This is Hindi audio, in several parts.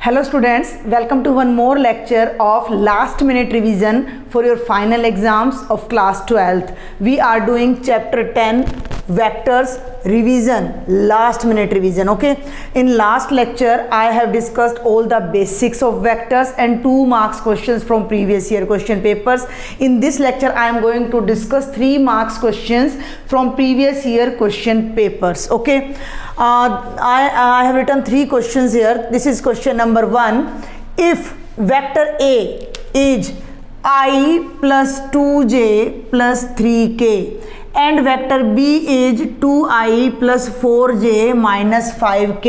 Hello students, welcome to one more lecture of last minute revision for your final exams of class 12th. We are doing chapter 10 vectors revision, last minute revision. Okay, in last lecture I have discussed all the basics of vectors and 2 marks questions from previous year question papers. In this lecture I am going to discuss 3 marks questions from previous year question papers. Okay, I have written 3 questions here. This is question number 1. If vector A is I plus 2j plus 3k and vector B is 2i plus 4j minus 5k.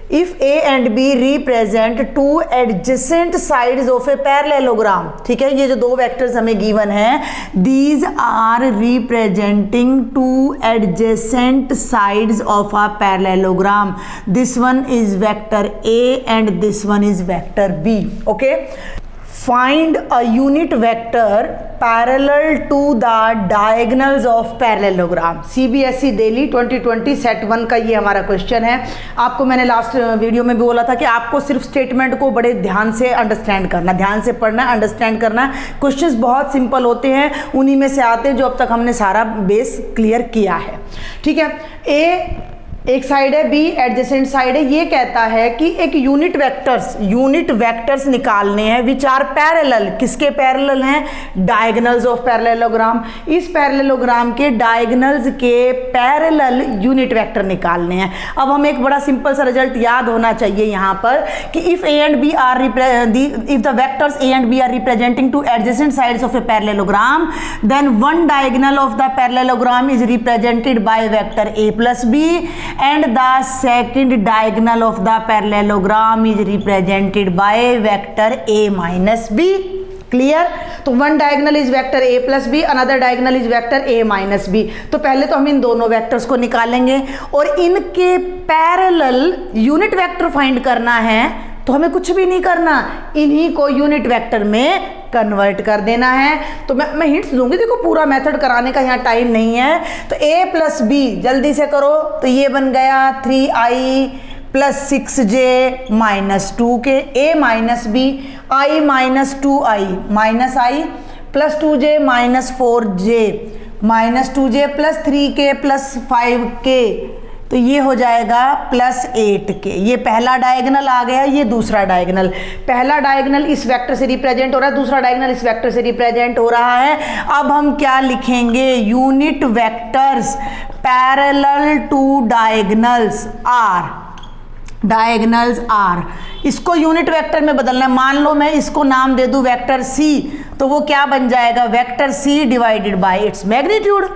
If A and B represent two adjacent sides of a parallelogram, ठीक है, ये जो 2 वेक्टर्स हमें गिवन है, these are representing two adjacent sides of a parallelogram. This one is vector A and this one is vector B. Okay, find a unit vector parallel to the diagonals of parallelogram. CBSE Delhi 2020 set 1 का ये हमारा क्वेश्चन है. आपको मैंने लास्ट वीडियो में भी बोला था कि आपको सिर्फ स्टेटमेंट को बड़े ध्यान से अंडरस्टैंड करना, ध्यान से पढ़ना, अंडरस्टैंड करना. क्वेश्चंस बहुत सिंपल होते हैं, उन्हीं में से आते हैं जो अब तक हमने सारा बेस क्लियर किया है. ठीक है, ए एक साइड है, बी एडजेसेंट साइड है. ये कहता है कि एक यूनिट वेक्टर्स निकालने हैं विच आर पैरेलल. किसके पैरेलल हैं? Diagonals of parallelogram. इस पैरेललोग्राम के डायगोनल्स के पैरेलल यूनिट वेक्टर निकालने हैं. अब हमें एक बड़ा सिंपल सा रिजल्ट याद होना चाहिए यहाँ पर कि if a and b are if the vectors A and B are representing two adjacent sides of a parallelogram, then one diagonal of the parallelogram is represented by vector A plus B and the second diagonal of the parallelogram is represented by vector A minus B. Clear? तो one diagonal is vector A plus b, another diagonal is vector A minus B. तो पहले तो हम इन दोनों वेक्टर्स को निकालेंगे और इनके पैरेलल यूनिट वेक्टर फाइंड करना है. तो हमें कुछ भी नहीं करना, इन्हीं को यूनिट वेक्टर में कन्वर्ट कर देना है. तो मैं हिंट्स दूंगी, देखो पूरा मेथड कराने का यहाँ टाइम नहीं है. तो a प्लस बी जल्दी से करो. तो ये बन गया 3i plus 6j minus 2k, a minus b, i minus 2i minus i plus 2j minus 4j minus 2j plus 3k plus 5k. तो ये हो जाएगा प्लस 8k. ये पहला डायगोनल आ गया, ये दूसरा डायगोनल. पहला डायगोनल इस वेक्टर से रिप्रेजेंट हो रहा है, दूसरा डायगोनल इस वेक्टर से रिप्रेजेंट हो रहा है. अब हम क्या लिखेंगे? Unit vectors parallel to diagonals are. इसको यूनिट वेक्टर में बदलना है. मान लो मैं इसको नाम दे दूं वेक्टर सी, तो वो क्या बन जाएगा? Vector c divided by its magnitude.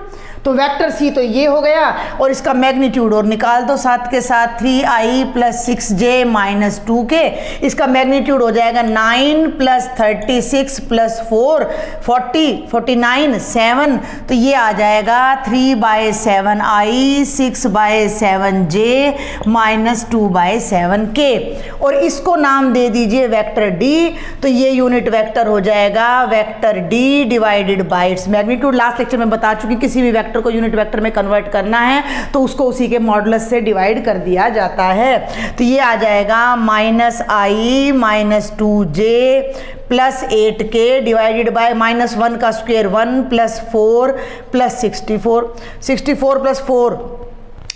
तो वेक्टर सी तो ये हो गया और इसका मैग्नीट्यूड और निकाल दो साथ के साथ. 3i plus 6j minus 2k, इसका मैग्नीट्यूड हो जाएगा 9 प्लस 36 प्लस 4 49 7. तो ये आ जाएगा 3/7i 6/7j माइनस 2/7k. और इसको नाम दे दीजिए वेक्टर डी. तो ये यूनिट वेक्टर हो जाएगा vector D divided by its magnitude. Last lecture में बता चुकी, किसी भी वेक्टर को यूनिट वेक्टर में कन्वर्ट करना है तो उसको उसी के मॉडुलस से डिवाइड कर दिया जाता है. तो ये आ जाएगा minus I minus 2j plus 8k divided by minus 1 का square 1 plus 4 plus 64 plus 4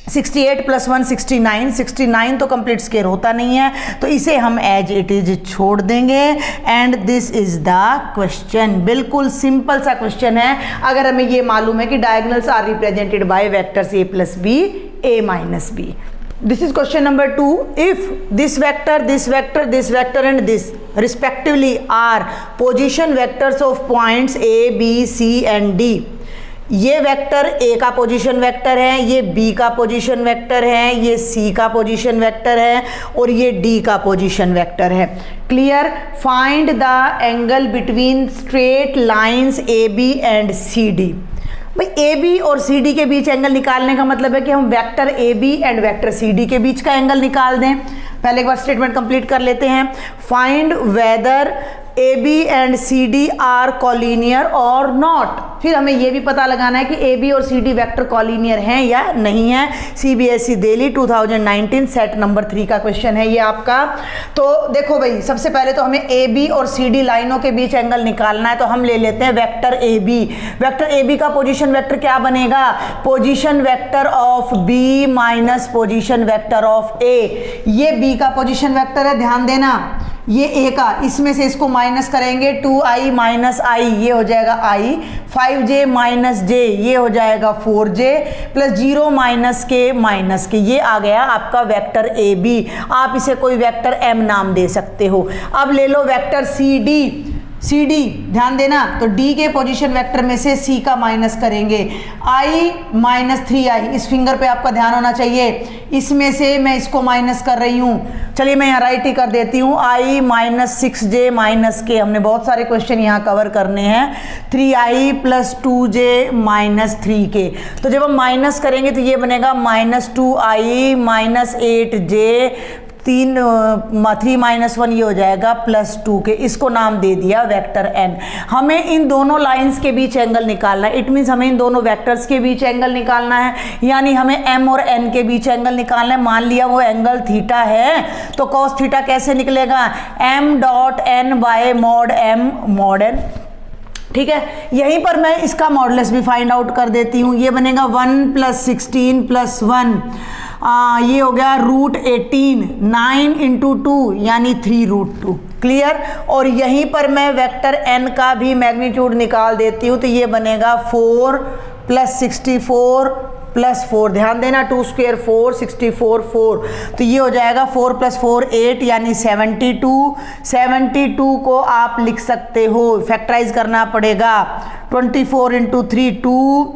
68 plus 1 69 तो कंप्लीट स्क्वायर होता नहीं है, तो इसे हम एज इट इज छोड़ देंगे. And this is the question. बिल्कुल सिंपल सा क्वेश्चन है. अगर हमें ये मालूम है कि diagonals are represented by vectors a plus b, a minus b. This is question number 2. If this vector and this respectively are position vectors of points A, B, C and D. ये वेक्टर A का पोजीशन वेक्टर है, ये B का पोजीशन वेक्टर है, ये C का पोजीशन वेक्टर है और ये D का पोजीशन वेक्टर है. Clear? Find the angle between straight lines AB and CD. भाई AB और CD के बीच एंगल निकालने का मतलब है कि हम vector AB and vector CD के बीच का एंगल निकाल दें. पहले एक बार स्टेटमेंट कंप्लीट कर लेते हैं. Find whether a b and c d are collinear or not. फिर हमें यह भी पता लगाना है कि ए बी और सी डी वेक्टर कॉलिनियर हैं या नहीं है। सीबीएसई दिल्ली 2019 सेट नंबर 3 का क्वेश्चन है ये आपका। तो देखो भाई, सबसे पहले तो हमें ए बी और सी डी लाइनों के बीच एंगल निकालना है, तो हम ले लेते हैं vector a b. Vector a b का पोजीशन वेक्टर क्या बनेगा? Position vector of b minus position vector of a. ये बी का पोजीशन वेक्टर है, ध्यान देना, ये ए का, इसमें से इसको माइनस करेंगे 2i माइनस आई, ये हो जाएगा i, 5j माइनस जे, ये हो जाएगा 4j, प्लस 0 माइनस के, ये आ गया आपका वेक्टर ए बी। आप इसे कोई वेक्टर m नाम दे सकते हो। अब ले लो वेक्टर सी डी, ध्यान देना, तो डी के पोजीशन वेक्टर में से सी का माइनस करेंगे, i माइनस 3i, इस फिंगर पे आपका ध्यान होना चाहिए, इसमें से मैं इसको माइनस कर रही हूँ। चलिए मैं यहाँ राइट ही कर देती हूँ, i माइनस 6j माइनस के, हमने बहुत सारे क्वेश्चन यहाँ कवर करने हैं, 3i plus 2j minus 3k। तो जब हम माइनस करेंगे तो ये बनेगा minus 2i minus 8j, 3 minus 1, ये हो जाएगा प्लस 2 के, इसको नाम दे दिया वेक्टर n। हमें इन दोनों लाइंस के बीच एंगल निकालना है, इट मीन्स हमें इन दोनों वेक्टर्स के बीच एंगल निकालना है, यानी हमें m और n के बीच एंगल निकालना है। मान लिया वो एंगल थीटा है, तो कॉस थीटा कैसे निकलेगा? m dot n bye mod m mod n। ठीक है, यहीं पर मैं इसका मॉडुलस भी फाइंड आउट कर देती हूँ। ये बनेगा 1 प्लस 16 प्लस 1, ये हो गया रूट 18, 9 इंटू 2 यानी 3 रूट 2। क्लियर? और यहीं पर मैं वेक्टर n का भी मैग्नीट्यूड निकाल देती हूँ, तो ये बनेगा 4 प्लस 64 प्लस 4, ध्यान देना, 2 स्क्वायर 4, 64 4, तो ये हो जाएगा 4 प्लस 4 8 यानी 72 को आप लिख सकते हो, फैक्टराइज करना पड़ेगा, 24 इंटू 3 2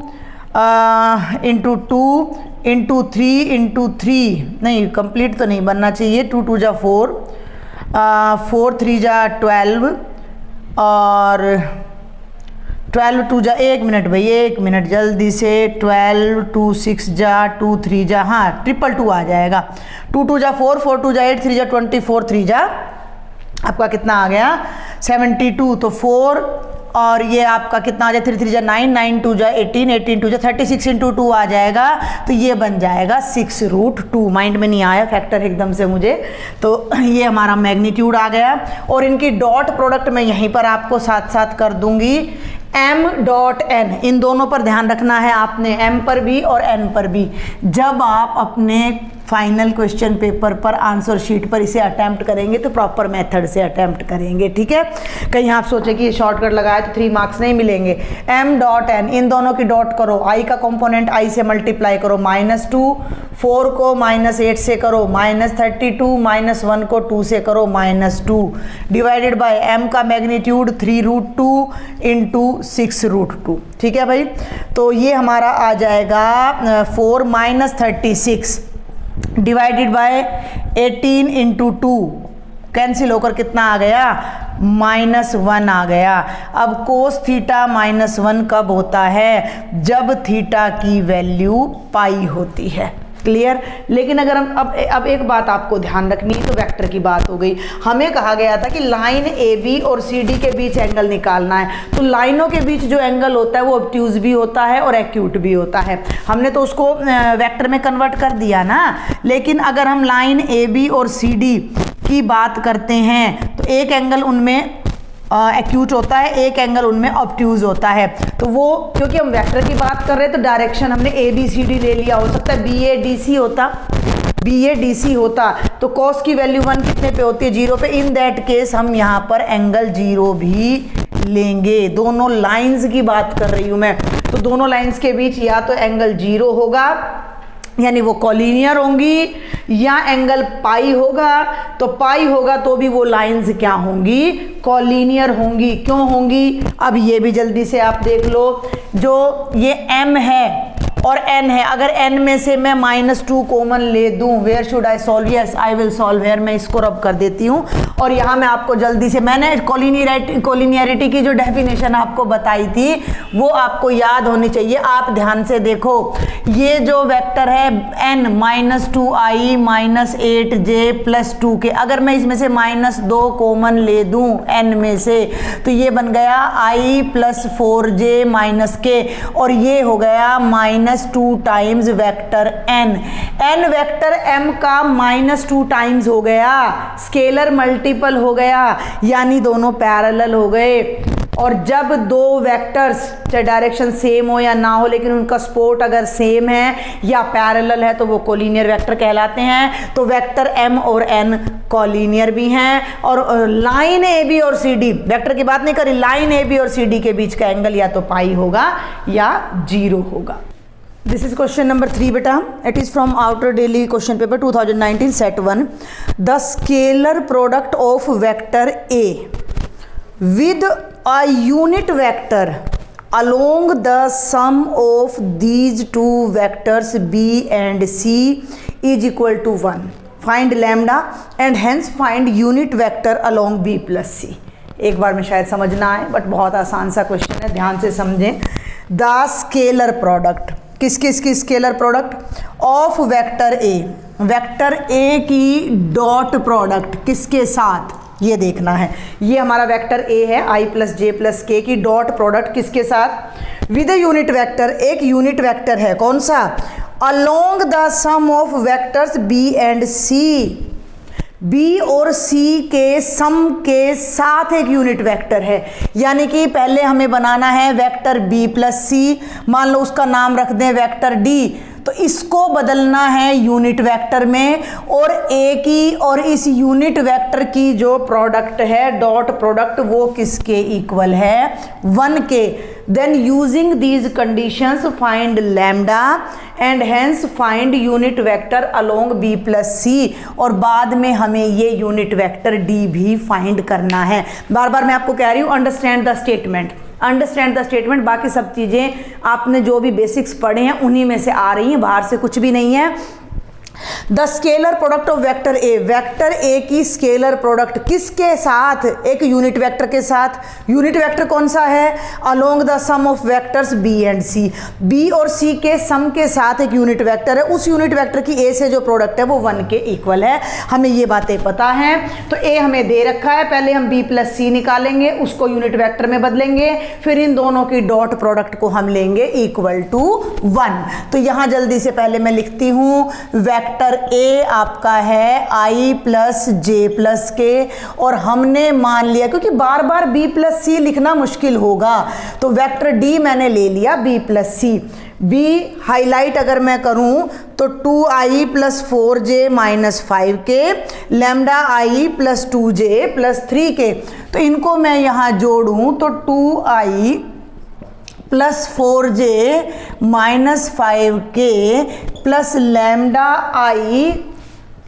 इंटू 2 इंटू 3 इंटू 3, नहीं कंप्लीट तो नहीं बनना चाहिए, 2 2 जा 4, 4 3 जा 12 और 12 2 जा, 1 मिनट भाई 1 मिनट जल्दी से, 12 2 6 जा 2 3 जा, हाँ 222 आ जाएगा, 2 2 जा 4, 4 2 जा 8, 3 जा 24, 3 जा आपका कितना आ गया 72, तो 4 और ये आपका कितना आ जाए 3 3 जा 9, 9 2 जा 18, 18 2 जा 36 इंटू 2 आ जाएगा, तो ये बन जाएगा 6 रूट 2। माइंड में नहीं आया फैक्टर एकदम से मुझे, तो ये हमारा मैग्नीट्यूड आ गया। और इनकी डॉट प्रोडक्ट मैं यहीं पर आपको साथ साथ कर दूंगी, m डॉट n, इन दोनों पर ध्यान रखना है आपने, m पर भी और n पर भी। जब आप अपने फाइनल क्वेश्चन पेपर पर आंसर शीट पर इसे अटैम्प्ट करेंगे तो प्रॉपर मेथड से अटैम्प्ट करेंगे, ठीक है। कहीं आप सोचे कि ये शॉर्टकट लगाए तो 3 मार्क्स नहीं मिलेंगे। m डॉट n, इन दोनों की डॉट करो, i का कंपोनेंट i से मल्टीप्लाई करो, -2, 4 को -8 से करो, -32, -1 को 2 से करो, -2, डिवाइडेड बाय m का मैग्नीट्यूड 3 रूट 2 इंटू 6 रूट 2, ठीक है भाई। तो ये हमारा आ जाएगा 4 -36 डिवाइडेड बाय 18 इंटू 2, कैंसिल होकर कितना आ गया -1 आ गया। अब कोस थीटा -1 कब होता है? जब थीटा की वैल्यू पाई होती है। क्लियर? लेकिन अगर हम अब एक बात आपको ध्यान रखनी है, तो वेक्टर की बात हो गई। हमें कहा गया था कि लाइन ए बी और सी डी के बीच एंगल निकालना है, तो लाइनों के बीच जो एंगल होता है वो ऑब्ट्यूज भी होता है और एक्यूट भी होता है। हमने तो उसको वेक्टर में कन्वर्ट कर दिया ना। लेकिन अगर हम लाइन ए बी और सी डी की बात करते हैं तो एक एंगल उनमें एक्यूट होता है, एक एंगल उनमें ऑब्ट्यूज होता है। तो वो क्योंकि हम वेक्टर की बात कर रहे हैं तो डायरेक्शन हमने ए बी सी डी ले लिया, हो सकता है बी ए डी सी होता तो कॉस की वैल्यू 1 कितने पे होती है? 0 पे। इन दैट केस हम यहाँ पर एंगल 0 भी लेंगे। दोनों लाइंस की बात कर रही हूँ मैं, तो दोनों लाइंस के बीच या तो एंगल 0 होगा यानी वो कॉलिनियर होंगी, या एंगल पाई होगा, तो पाई होगा तो भी वो लाइंस क्या होंगी? कॉलिनियर होंगी। क्यों होंगी? अब ये भी जल्दी से आप देख लो, जो ये m है और n है, अगर n में से मैं -2 कॉमन ले दूं, where should I solve, yes I will solve here, मैं इसको रब कर देती हूँ। और यहाँ मैं आपको जल्दी से, मैंने कोलिनियरिटी की जो डेफिनेशन आपको बताई थी वो आपको याद होनी चाहिए, आप ध्यान से देखो। ये जो वेक्टर है n -2i -8j + 2 के, अगर मैं इसमें से -2 कॉमन ले दूं n में से, तो ये बन गया i + 4j - k, और ये हो गया -2 times vector n। n vector m का -2 टाइम्स हो गया, स्केलर मल्टीपल हो गया, यानी दोनों पैरेलल हो गए। और जब दो वेक्टर्स चाहे डायरेक्शन सेम हो या ना हो, लेकिन उनका सपोर्ट अगर सेम है या पैरेलल है, तो वो कोलिनियर वेक्टर कहलाते हैं। तो वेक्टर m और n कोलिनियर भी हैं। और लाइन ए बी और सी डी, वेक्टर की बात नहीं करी, लाइन ए बी और सी डी के बीच का एंगल या तो पाई होगा या 0 होगा। दिस इज क्वेश्चन नंबर 3 बेटा, it is from outer daily question paper 2019 set 1। The scalar product of vector A with a unit vector along the sum of these two vectors b and c is equal to 1. Find lambda and hence find unit vector along b plus c. एक बार में शायद समझ ना आए, बट बहुत आसान सा क्वेश्चन है, ध्यान से समझें। द स्केलर प्रोडक्ट, किस किस की scalar product of vector A, vector A की डॉट प्रोडक्ट किसके साथ, ये देखना है। ये हमारा वेक्टर ए है, i + j + k की डॉट प्रोडक्ट किसके साथ, विद यूनिट वेक्टर, एक यूनिट वेक्टर है, कौन सा, along the sum of vectors b and c, b और c के सम के साथ एक यूनिट वेक्टर है। यानी कि पहले हमें बनाना है वेक्टर b + c, मान लो उसका नाम रख दें वेक्टर d, तो इसको बदलना है यूनिट वेक्टर में, और ए की और इस यूनिट वेक्टर की जो प्रोडक्ट है, डॉट प्रोडक्ट, वो किसके इक्वल है, 1 के। Then using these conditions find lambda and hence find unit vector along b + c, और बाद में हमें ये यूनिट वेक्टर d भी फाइंड करना है। बार बार मैं आपको कह रही हूँ, understand the statement, understand the statement. बाकी सब चीज़ें आपने जो भी बेसिक्स पढ़े हैं उन्हीं में से आ रही हैं, बाहर से कुछ भी नहीं है। The scalar product of vector A, vector A की स्केलर प्रोडक्ट किसके साथ, एक यूनिट वेक्टर के साथ। यूनिट वेक्टर कौन सा है, along the sum of vectors B and C, B और सी के सम के साथ एक यूनिट वेक्टर है, उस यूनिट वेक्टर की ए से जो प्रोडक्ट है वो 1 के इक्वल है। हमें ये बातें पता हैं। तो ए हमें दे रखा है, पहले हम b + c निकालेंगे, उसको यूनिट वेक्टर में बदलेंगे, फिर इन दोनों की डॉट प्रोडक्ट को हम लेंगे इक्वल टू 1। तो यहाँ जल्दी से पहले मैं लिखती हूँ, वेक्टर ए आपका है i + j + k, और हमने मान लिया, क्योंकि बार बार b + c लिखना मुश्किल होगा, तो वेक्टर d मैंने ले लिया b + c। b हाईलाइट अगर मैं करूं तो 2i + 4j - 5k, lambda i + 2j + 3k, तो इनको मैं यहाँ जोड़ूं तो 2i + 4j - 5k + lambda i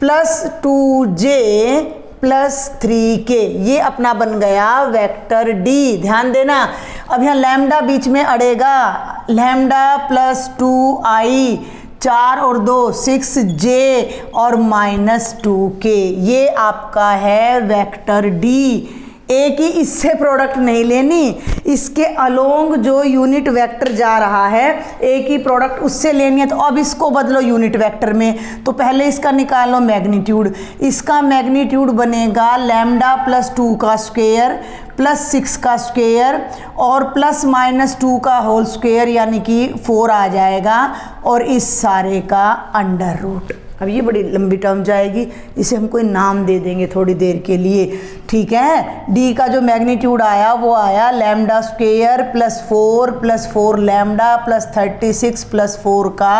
+ 2j + 3k, ये अपना बन गया वेक्टर d। ध्यान देना, अब यहाँ लैम्डा बीच में अड़ेगा, लैम्डा + 2i, 4 और 2 6j और -2k, ये आपका है वेक्टर d। ए की इससे प्रोडक्ट नहीं लेनी, इसके अलोंग जो यूनिट वेक्टर जा रहा है ए की प्रोडक्ट उससे लेनी है। तो अब इसको बदलो यूनिट वेक्टर में, तो पहले इसका निकालो मैग्नीट्यूड, इसका मैग्नीट्यूड बनेगा लैम्डा + 2 का स्क्वायर + 6 का स्क्वायर और +-2 का होल स्क्वायर, यानी कि 4 आ जाएगा, और इस सारे का अंडर रूट। अब ये बड़ी लंबी टर्म जाएगी, इसे हम कोई नाम दे देंगे थोड़ी देर के लिए, ठीक है। डी का जो मैग्नीट्यूड आया वो आया लैम्डा स्क्वायर +4 + 4 लैम्डा + 36 + 4 का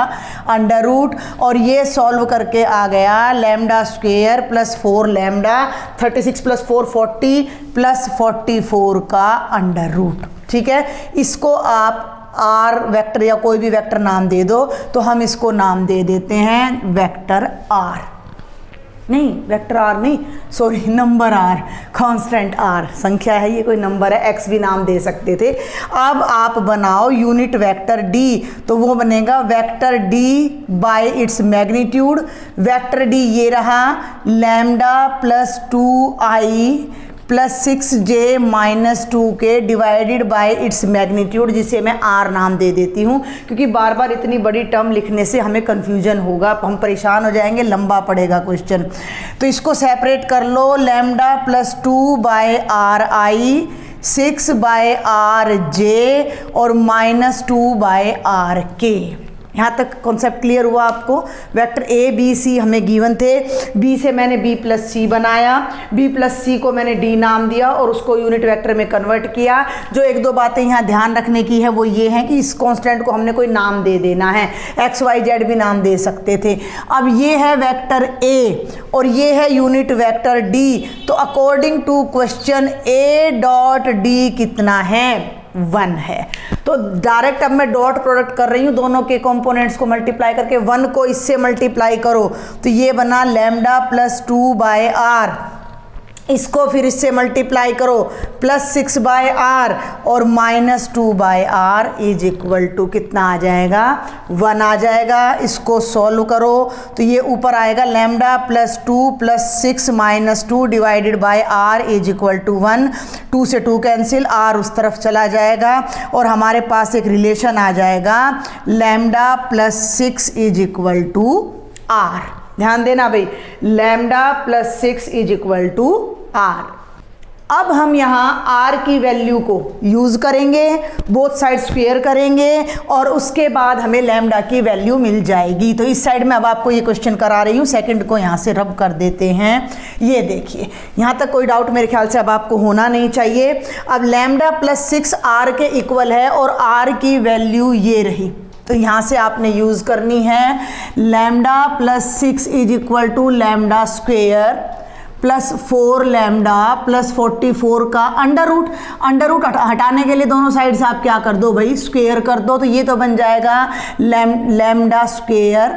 अंडर रूट, और ये सॉल्व करके आ गया लैम्डा स्क्वायर + 4 लैम्डा 36 + 4 40 + 44 का अंडर रूट, ठीक है। इसको आप आर वेक्टर या कोई भी वेक्टर नाम दे दो, तो हम इसको नाम दे देते हैं वेक्टर आर। नहीं, वेक्टर आर नहीं, sorry, number r, constant r, संख्या है ये, कोई नंबर है, एक्स भी नाम दे सकते थे। अब आप बनाओ यूनिट वेक्टर डी, तो वो बनेगा vector D bye its magnitude. Vector D ये रहा, lambda plus 2i plus 6j minus 2k divided by its magnitude, जिसे मैं r नाम दे देती हूँ, क्योंकि बार बार इतनी बड़ी टर्म लिखने से हमें कन्फ्यूजन होगा, हम परेशान हो जाएंगे, लंबा पड़ेगा क्वेश्चन। तो इसको सेपरेट कर लो, लैम्डा प्लस 2/ri, 6/rj और माइनस 2/rk। यहाँ तक कॉन्सेप्ट क्लियर हुआ आपको। वेक्टर ए बी सी हमें गिवन थे, बी से मैंने बी प्लस सी बनाया, बी प्लस सी को मैंने डी नाम दिया और उसको यूनिट वेक्टर में कन्वर्ट किया। जो एक दो बातें यहाँ ध्यान रखने की है वो ये है कि इस कांस्टेंट को हमने कोई नाम दे देना है, एक्स वाई जेड भी नाम दे सकते थे। अब ये है वेक्टर ए और ये है यूनिट वेक्टर डी, तो according to question a dot d कितना है, 1 है। तो डायरेक्ट अब मैं डॉट प्रोडक्ट कर रही हूँ, दोनों के कंपोनेंट्स को मल्टीप्लाई करके 1 को इससे मल्टीप्लाई करो, तो ये बना लैम्डा प्लस 2/r, इसको फिर इससे मल्टीप्लाई करो प्लस 6/r और minus 2/r is equal to कितना आ जाएगा, 1 आ जाएगा। इसको सॉल्व करो तो ये ऊपर आएगा lambda plus 2 plus 6 minus 2 divided by r is equal to 1। 2 से 2 कैंसिल, r उस तरफ चला जाएगा और हमारे पास एक रिलेशन आ जाएगा lambda plus 6 is equal to r। ध्यान देना भाई, lambda plus 6 is equal to r। अब हम यहाँ r की वैल्यू को यूज़ करेंगे, बोथ साइड स्क्वायर करेंगे और उसके बाद हमें लैम्डा की वैल्यू मिल जाएगी। तो इस साइड में अब आपको ये क्वेश्चन करा रही हूँ, सेकंड को यहाँ से रब कर देते हैं। ये देखिए, यहाँ तक कोई डाउट मेरे ख्याल से अब आपको होना नहीं चाहिए। अब लैम्डा प्लस 6 r के इक्वल है और r की वैल्यू ये रही, तो यहाँ से आपने यूज़ करनी है lambda plus 6 is equal to lambda square plus 4 lambda plus 44 का अंडर रूट हटाने के लिए दोनों साइड से आप क्या कर दो भाई, स्क्वेयर कर दो। तो ये तो बन जाएगा लैम्डा स्क्वेयर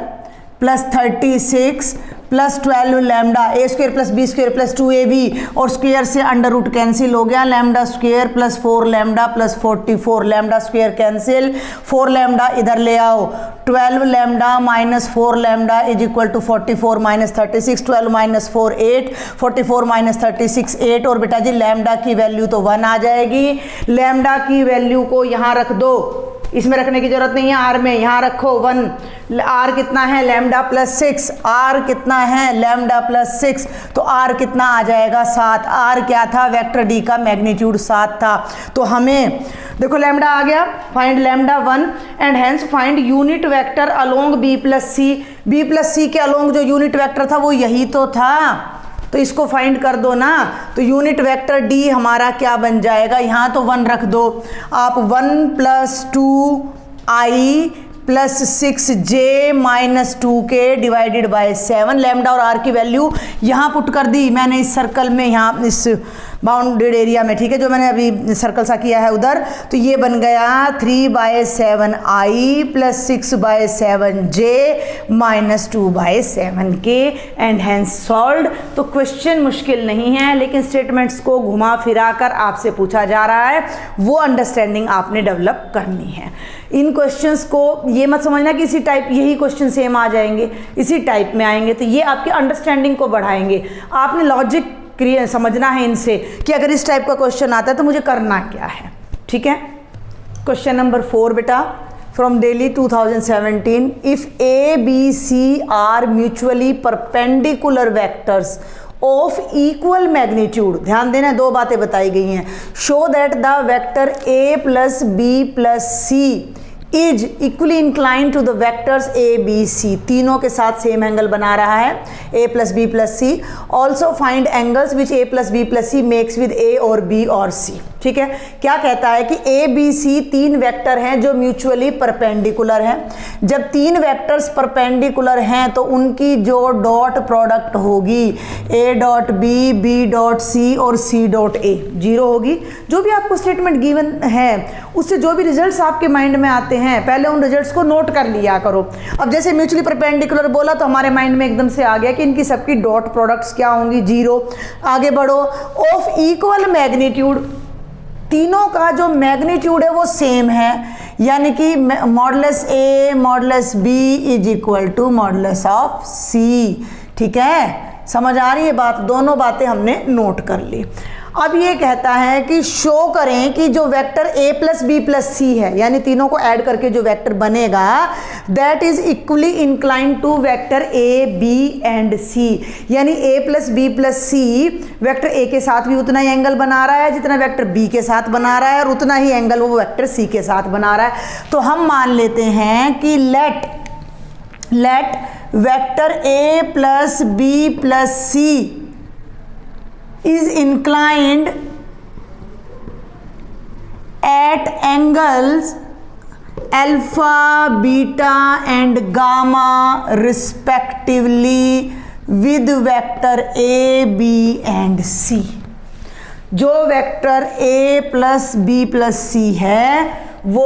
प्लस 36 प्लस 12 lambda a square plus b square plus 2ab और स्क्वेयर से अंडर रूट कैंसिल हो गया, lambda square plus 4 lambda plus 44, lambda square cancel, 4 lambda इधर ले आओ, 12 lambda minus 4 lambda is equal to 44 minus 36, 12 minus 4 8, 44 minus 36 8 और बेटा जी लैम्डा की वैल्यू तो 1 आ जाएगी। लैम्डा की वैल्यू को यहाँ रख दो, इसमें रखने की जरूरत नहीं है, आर में यहाँ रखो 1। आर कितना है, लैम्डा प्लस 6, आर कितना है, लैम्डा प्लस 6, तो आर कितना आ जाएगा 7। आर क्या था, वेक्टर डी का मैग्नीट्यूड 7 था। तो हमें देखो लैम्डा आ गया, find lambda 1 and hence find unit vector along b plus c. B plus c के अलोंग जो यूनिट वेक्टर था वो यही तो था, तो इसको फाइंड कर दो ना। तो यूनिट वेक्टर डी हमारा क्या बन जाएगा, यहाँ तो 1 रख दो आप, 1 plus 2i plus 6j minus 2k divided by 7। Lambda और r की वैल्यू यहाँ पुट कर दी मैंने इस सर्कल में, यहाँ इस बाउंडेड एरिया में, ठीक है, जो मैंने अभी सर्कल सा किया है उधर। तो ये बन गया 3/7i plus 6/7j minus 2/7k and hence solved. तो क्वेश्चन मुश्किल नहीं है, लेकिन स्टेटमेंट्स को घुमा फिरा कर आपसे पूछा जा रहा है, वो अंडरस्टैंडिंग आपने डेवलप करनी है। इन क्वेश्चंस को ये मत समझना कि इसी टाइप यही क्वेश्चन सेम आ जाएंगे, इसी टाइप में आएंगे, तो ये आपकी अंडरस्टैंडिंग को बढ़ाएंगे। आपने लॉजिक क्रिएट समझना है इनसे कि अगर इस टाइप का क्वेश्चन आता है तो मुझे करना क्या है, ठीक है। क्वेश्चन नंबर 4 बेटा, from Delhi 2017, if a B c are mutually perpendicular vectors of equal magnitude, ध्यान देना 2 बातें बताई गई हैं, show that the vector A plus B plus C is equally incline to the vectors a B c. तीनों के साथ सेम एंगल बना रहा है, a plus B plus c. Also find angles which a plus B plus c makes with a और बी और सी, ठीक है। क्या कहता है कि ए बी सी 3 वेक्टर हैं जो म्यूचुअली परपेंडिकुलर हैं। जब 3 वेक्टर्स परपेंडिकुलर हैं तो उनकी जो डॉट प्रोडक्ट होगी a dot b, b dot c और सी डॉट ए 0 होगी। जो भी आपको स्टेटमेंट गिवन है उससे जो भी रिजल्ट्स आपके माइंड में आते जानते हैं, पहले उन रिजल्ट्स को नोट कर लिया करो। अब जैसे म्यूचुअली परपेंडिकुलर बोला तो हमारे माइंड में एकदम से आ गया कि इनकी सबकी डॉट प्रोडक्ट्स क्या होंगी, 0। आगे बढ़ो, ऑफ इक्वल मैग्नीट्यूड, तीनों का जो मैग्नीट्यूड है वो सेम है, यानी कि modulus a modulus b is equal to modulus of c. ठीक है, समझ आ रही है बात? दोनों बातें हमने नोट कर ली। अब ये कहता है कि शो करें कि जो vector a plus B plus c है, यानी तीनों को ऐड करके जो वेक्टर बनेगा, that is equally inclined to vector a b and c। यानी a plus B plus c vector a के साथ भी उतना ही एंगल बना रहा है जितना वेक्टर b के साथ बना रहा है, और उतना ही एंगल वो वेक्टर c के साथ बना रहा है। तो हम मान लेते हैं कि let vector a plus B plus c is inclined at angles alpha, beta and gamma respectively with vector a, b and c। जो vector a plus B plus c है वो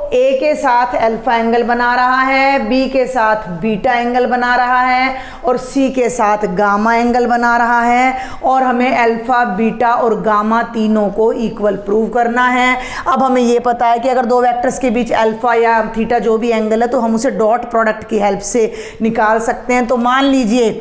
a के साथ अल्फा एंगल बना रहा है, b के साथ बीटा एंगल बना रहा है और c के साथ गामा एंगल बना रहा है, और हमें अल्फा, बीटा और गामा तीनों को इक्वल प्रूव करना है। अब हमें ये पता है कि अगर दो वेक्टर्स के बीच अल्फा या थीटा जो भी एंगल है तो हम उसे डॉट प्रोडक्ट की हेल्प से निकाल सकते हैं। तो मान लीजिए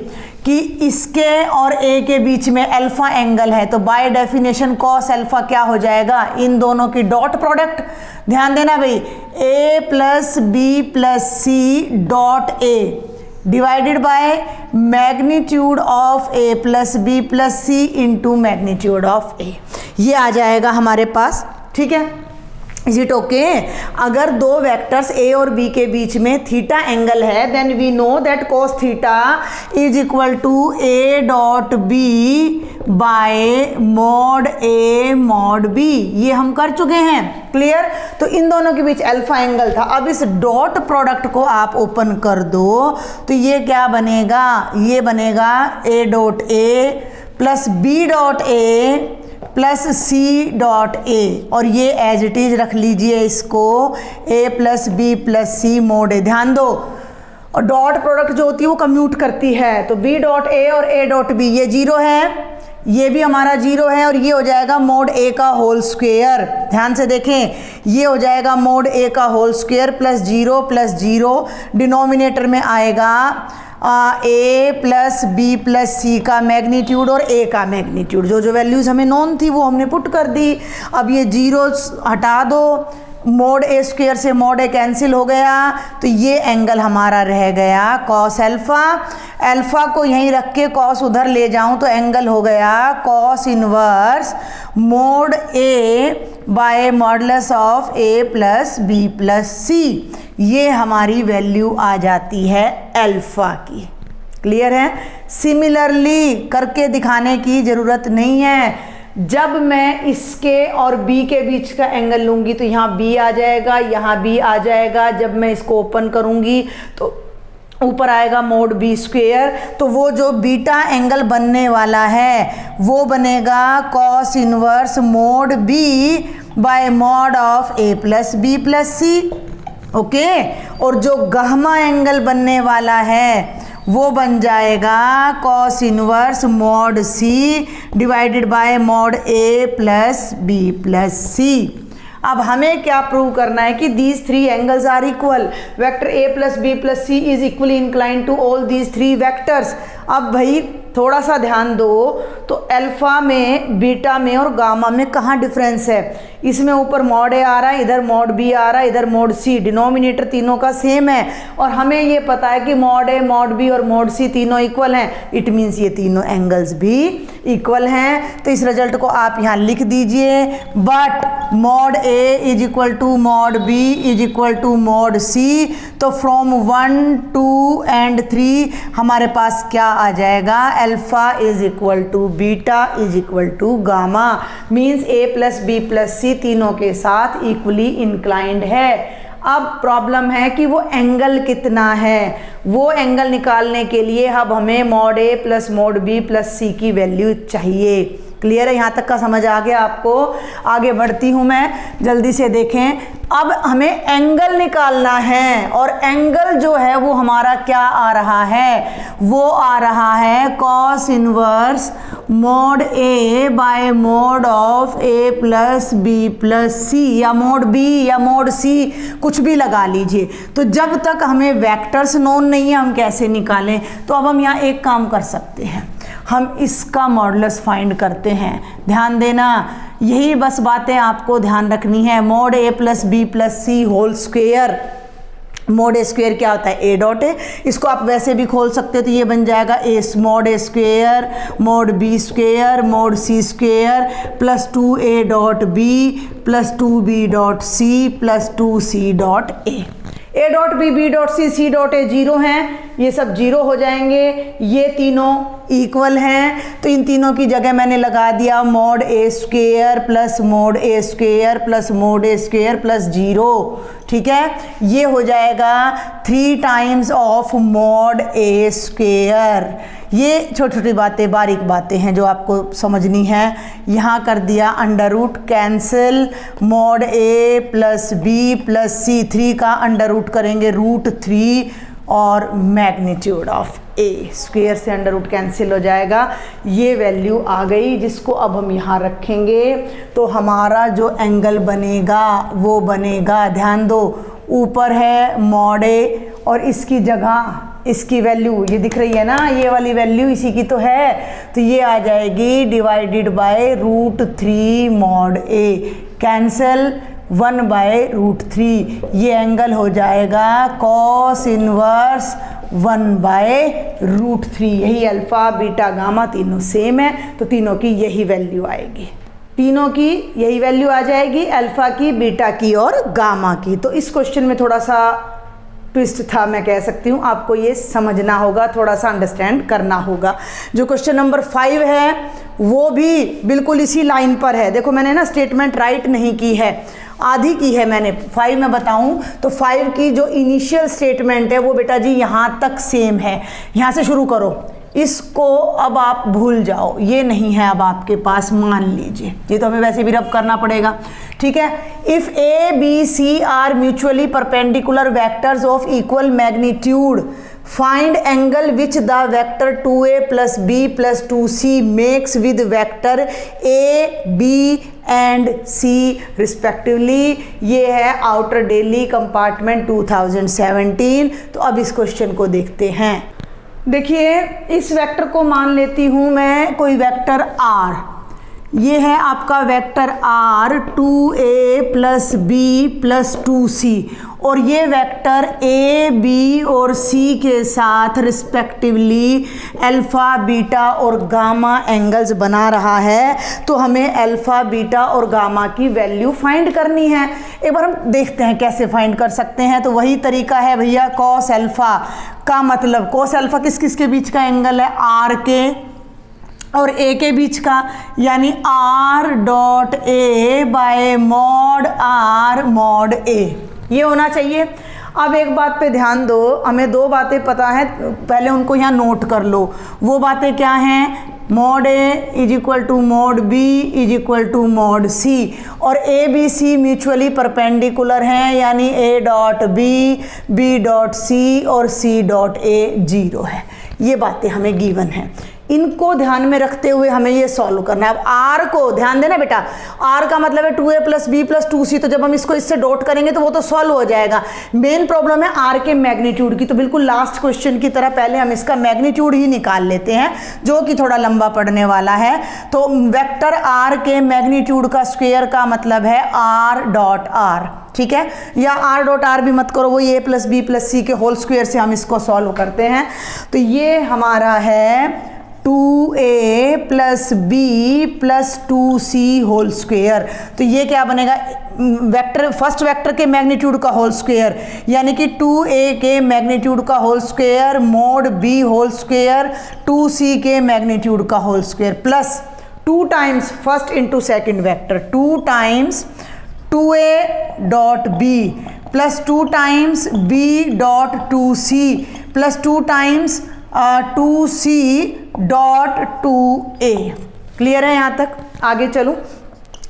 कि इसके और a के बीच में अल्फा एंगल है, तो बाय डेफिनेशन कॉस अल्फा क्या हो जाएगा, इन दोनों की डॉट प्रोडक्ट। ध्यान देना भाई, a plus B plus c dot a divided by magnitude of a plus B plus c into magnitude of a, ये आ जाएगा हमारे पास। ठीक है, इज इट ओके? अगर दो वेक्टर्स a और b के बीच में थीटा एंगल है, then we know that cos theta is equal to a dot b by mod a mod b। ये हम कर चुके हैं, क्लियर? तो इन दोनों के बीच अल्फा एंगल था। अब इस डॉट प्रोडक्ट को आप ओपन कर दो तो ये क्या बनेगा, ये बनेगा a dot a plus b dot a plus c dot a, और ये एज इट इज रख लीजिए इसको a plus B plus c mod a. ध्यान दो, और डॉट प्रोडक्ट जो होती है वो कम्यूट करती है, तो b डॉट a और a डॉट b ये 0 है, ये भी हमारा 0 है, और ये हो जाएगा मोड a का होल स्क्वेयर। ध्यान से देखें, ये हो जाएगा मोड a का होल स्क्वेयर प्लस 0, डिनोमिनेटर में आएगा a प्लस बी प्लस सी का मैग्नीट्यूड और a का मैग्नीट्यूड। जो वैल्यूज़ हमें नोन थी वो हमने पुट कर दी। अब ये 0 हटा दो, मोड a स्क्वेयर से मोड a कैंसिल हो गया, तो ये एंगल हमारा रह गया कॉस अल्फा। अल्फा को यहीं रख के कॉस उधर ले जाऊं तो एंगल हो गया cos inverse mod a by modulus of a plus B plus c. ये हमारी वैल्यू आ जाती है अल्फा की। क्लियर है? सिमिलरली करके दिखाने की ज़रूरत नहीं है। जब मैं इसके और b के बीच का एंगल लूँगी तो यहाँ b आ जाएगा, यहाँ b आ जाएगा। जब मैं इसको ओपन करूँगी तो ऊपर आएगा मोड बी स्क्वेयर, तो वो जो बीटा एंगल बनने वाला है वो बनेगा cos inverse mod b by mod of a plus B plus c. Okay, और जो गामा एंगल बनने वाला है वो बन जाएगा cos inverse mod c divided by mod a plus B plus c. अब हमें क्या प्रूव करना है कि these three angles are equal. Vector a plus B plus C is equally inclined to all these three vectors. अब भाई थोड़ा सा ध्यान दो, तो अल्फा में, बीटा में और गामा में कहाँ डिफरेंस है? इसमें ऊपर मॉड ए आ रहा है, इधर मॉड बी आ रहा है, इधर मॉड सी। डिनोमिनेटर तीनों का सेम है, और हमें ये पता है कि मॉड ए, मॉड बी और मॉड सी तीनों इक्वल हैं। इट मीन्स ये तीनों एंगल्स भी इक्वल हैं। तो इस रिजल्ट को आप यहाँ लिख दीजिए, but mod a is equal to mod b is equal to mod c. तो फ्रॉम 1, 2 एंड 3 हमारे पास क्या आ जाएगा? Alpha is equal to beta is equal to gamma. Means a plus B plus c तीनों के साथ इक्वली इंक्लाइंड है। अब प्रॉब्लम है कि वो एंगल कितना है। वो एंगल निकालने के लिए अब हमें mod a plus mod b plus c की वैल्यू चाहिए। क्लियर है? यहाँ तक का समझ आ गया आपको? आगे बढ़ती हूँ मैं, जल्दी से देखें। अब हमें एंगल निकालना है और एंगल जो है वो हमारा क्या आ रहा है? वो आ रहा है cos inverse mod a by mod of a plus B plus c, या मोड बी या मोड सी, कुछ भी लगा लीजिए। तो जब तक हमें वेक्टर्स नोन नहीं है हम कैसे निकालें? तो अब हम यहाँ एक काम कर सकते हैं, हम इसका मॉडुलस फाइंड करते हैं। ध्यान देना, यही बस बातें आपको ध्यान रखनी है। Mode A plus B plus C whole square, mode a square क्या होता है? ए डॉट ए। इसको आप वैसे भी खोल सकते हो, तो ये बन जाएगा a mod a square mod b square mod c square plus 2a dot b plus 2b dot c plus 2c dot a. A dot b, b dot c, c dot a zero हैं, ये सब जीरो हो जाएंगे। ये तीनों इक्वल हैं, तो इन तीनों की जगह मैंने लगा दिया mode a square plus mode a square plus mode a square plus zero. ठीक है, ये हो जाएगा 3 times of mode a square. ये छोटी छोटी बातें, बारीक बातें हैं जो आपको समझनी है। यहाँ कर दिया अंडर रूट कैंसिल, मोड ए प्लस बी प्लस सी, 3 का अंडर रूट करेंगे √3 और मैग्नीट्यूड ऑफ ए, स्क्वेयर से अंडर रूट कैंसिल हो जाएगा। ये वैल्यू आ गई, जिसको अब हम यहाँ रखेंगे तो हमारा जो एंगल बनेगा वो बनेगा, ध्यान दो, ऊपर है मॉड ए और इसकी जगह इसकी वैल्यू ये दिख रही है ना, ये वाली वैल्यू इसी की तो है, तो ये आ जाएगी divided by √3 mod A, cancel 1/√3। ये एंगल हो जाएगा कॉस इनवर्स 1/√3। यही अल्फ़ा बीटा गामा तीनों सेम है, तो तीनों की यही वैल्यू आएगी, तीनों की यही वैल्यू आ जाएगी, अल्फ़ा की, बीटा की और गामा की। तो इस क्वेश्चन में थोड़ा सा ट्विस्ट था, मैं कह सकती हूँ, आपको ये समझना होगा, थोड़ा सा अंडरस्टैंड करना होगा। जो क्वेश्चन नंबर 5 है वो भी बिल्कुल इसी लाइन पर है। देखो मैंने ना स्टेटमेंट राइट नहीं की है, आधी की है मैंने। 5 में बताऊं तो 5 की जो इनिशियल स्टेटमेंट है वो बेटा जी यहाँ तक सेम है, यहाँ से शुरू करो, इसको अब आप भूल जाओ, ये नहीं है अब आपके पास, मान लीजिए। ये तो हमें वैसे भी रब करना पड़ेगा, ठीक है। If a B c are mutually perpendicular vectors of equal magnitude, find angle which the vector 2a plus B plus 2c makes with vector a b and c respectively. ये है आउटर डेली कंपार्टमेंट 2017। तो अब इस क्वेश्चन को देखते हैं। देखिए इस वेक्टर को मान लेती हूँ मैं कोई वेक्टर r, ये है आपका vector r 2a plus B plus 2c, और ये वेक्टर a b और c के साथ रिस्पेक्टिवली अल्फ़ा बीटा और गामा एंगल्स बना रहा है। तो हमें अल्फ़ा बीटा और गामा की वैल्यू फाइंड करनी है। एक बार हम देखते हैं कैसे फाइंड कर सकते हैं। तो वही तरीका है भैया, कॉस अल्फ़ा का मतलब, कॉस अल्फ़ा किस किस के बीच का एंगल है? r के और a के बीच का, यानी r dot a bye mod r mod a, ये होना चाहिए। अब एक बात पे ध्यान दो, हमें 2 बातें पता है, पहले उनको यहाँ नोट कर लो। वो बातें क्या हैं? Mod a is equal to mod b is equal to mod c, और a B c mutually perpendicular हैं, यानी a dot b dot c और सी डॉट ए 0 है। ये बातें हमें गिवन है, इनको ध्यान में रखते हुए हमें ये सॉल्व करना है। अब r को ध्यान देना बेटा, r का मतलब है 2a plus B plus 2c, तो जब हम इसको इससे डॉट करेंगे तो वो तो सॉल्व हो जाएगा। मेन प्रॉब्लम है r के मैग्नीट्यूड की, तो बिल्कुल लास्ट क्वेश्चन की तरह पहले हम इसका मैग्नीट्यूड ही निकाल लेते हैं, जो कि थोड़ा लंबा पड़ने वाला है। तो वेक्टर r के मैग्नीट्यूड का स्क्वायर का मतलब है r डॉट r, ठीक है, या r डॉट r भी मत करो, वो a plus B plus c के होल स्क्वायर से हम इसको सॉल्व करते हैं। तो ये हमारा है 2a plus B plus 2c whole square. तो ये क्या बनेगा? वेक्टर, फर्स्ट वेक्टर के मैग्नीट्यूड का होल स्क्वायर, यानी कि 2a के मैग्नीट्यूड का whole square mod b whole square 2c के मैग्नीट्यूड का whole square, plus 2 times first into second vector, 2 times 2a dot b plus 2 times b dot 2c plus 2 times 2c dot 2a। Clear है यहाँ तक? आगे चलूँ,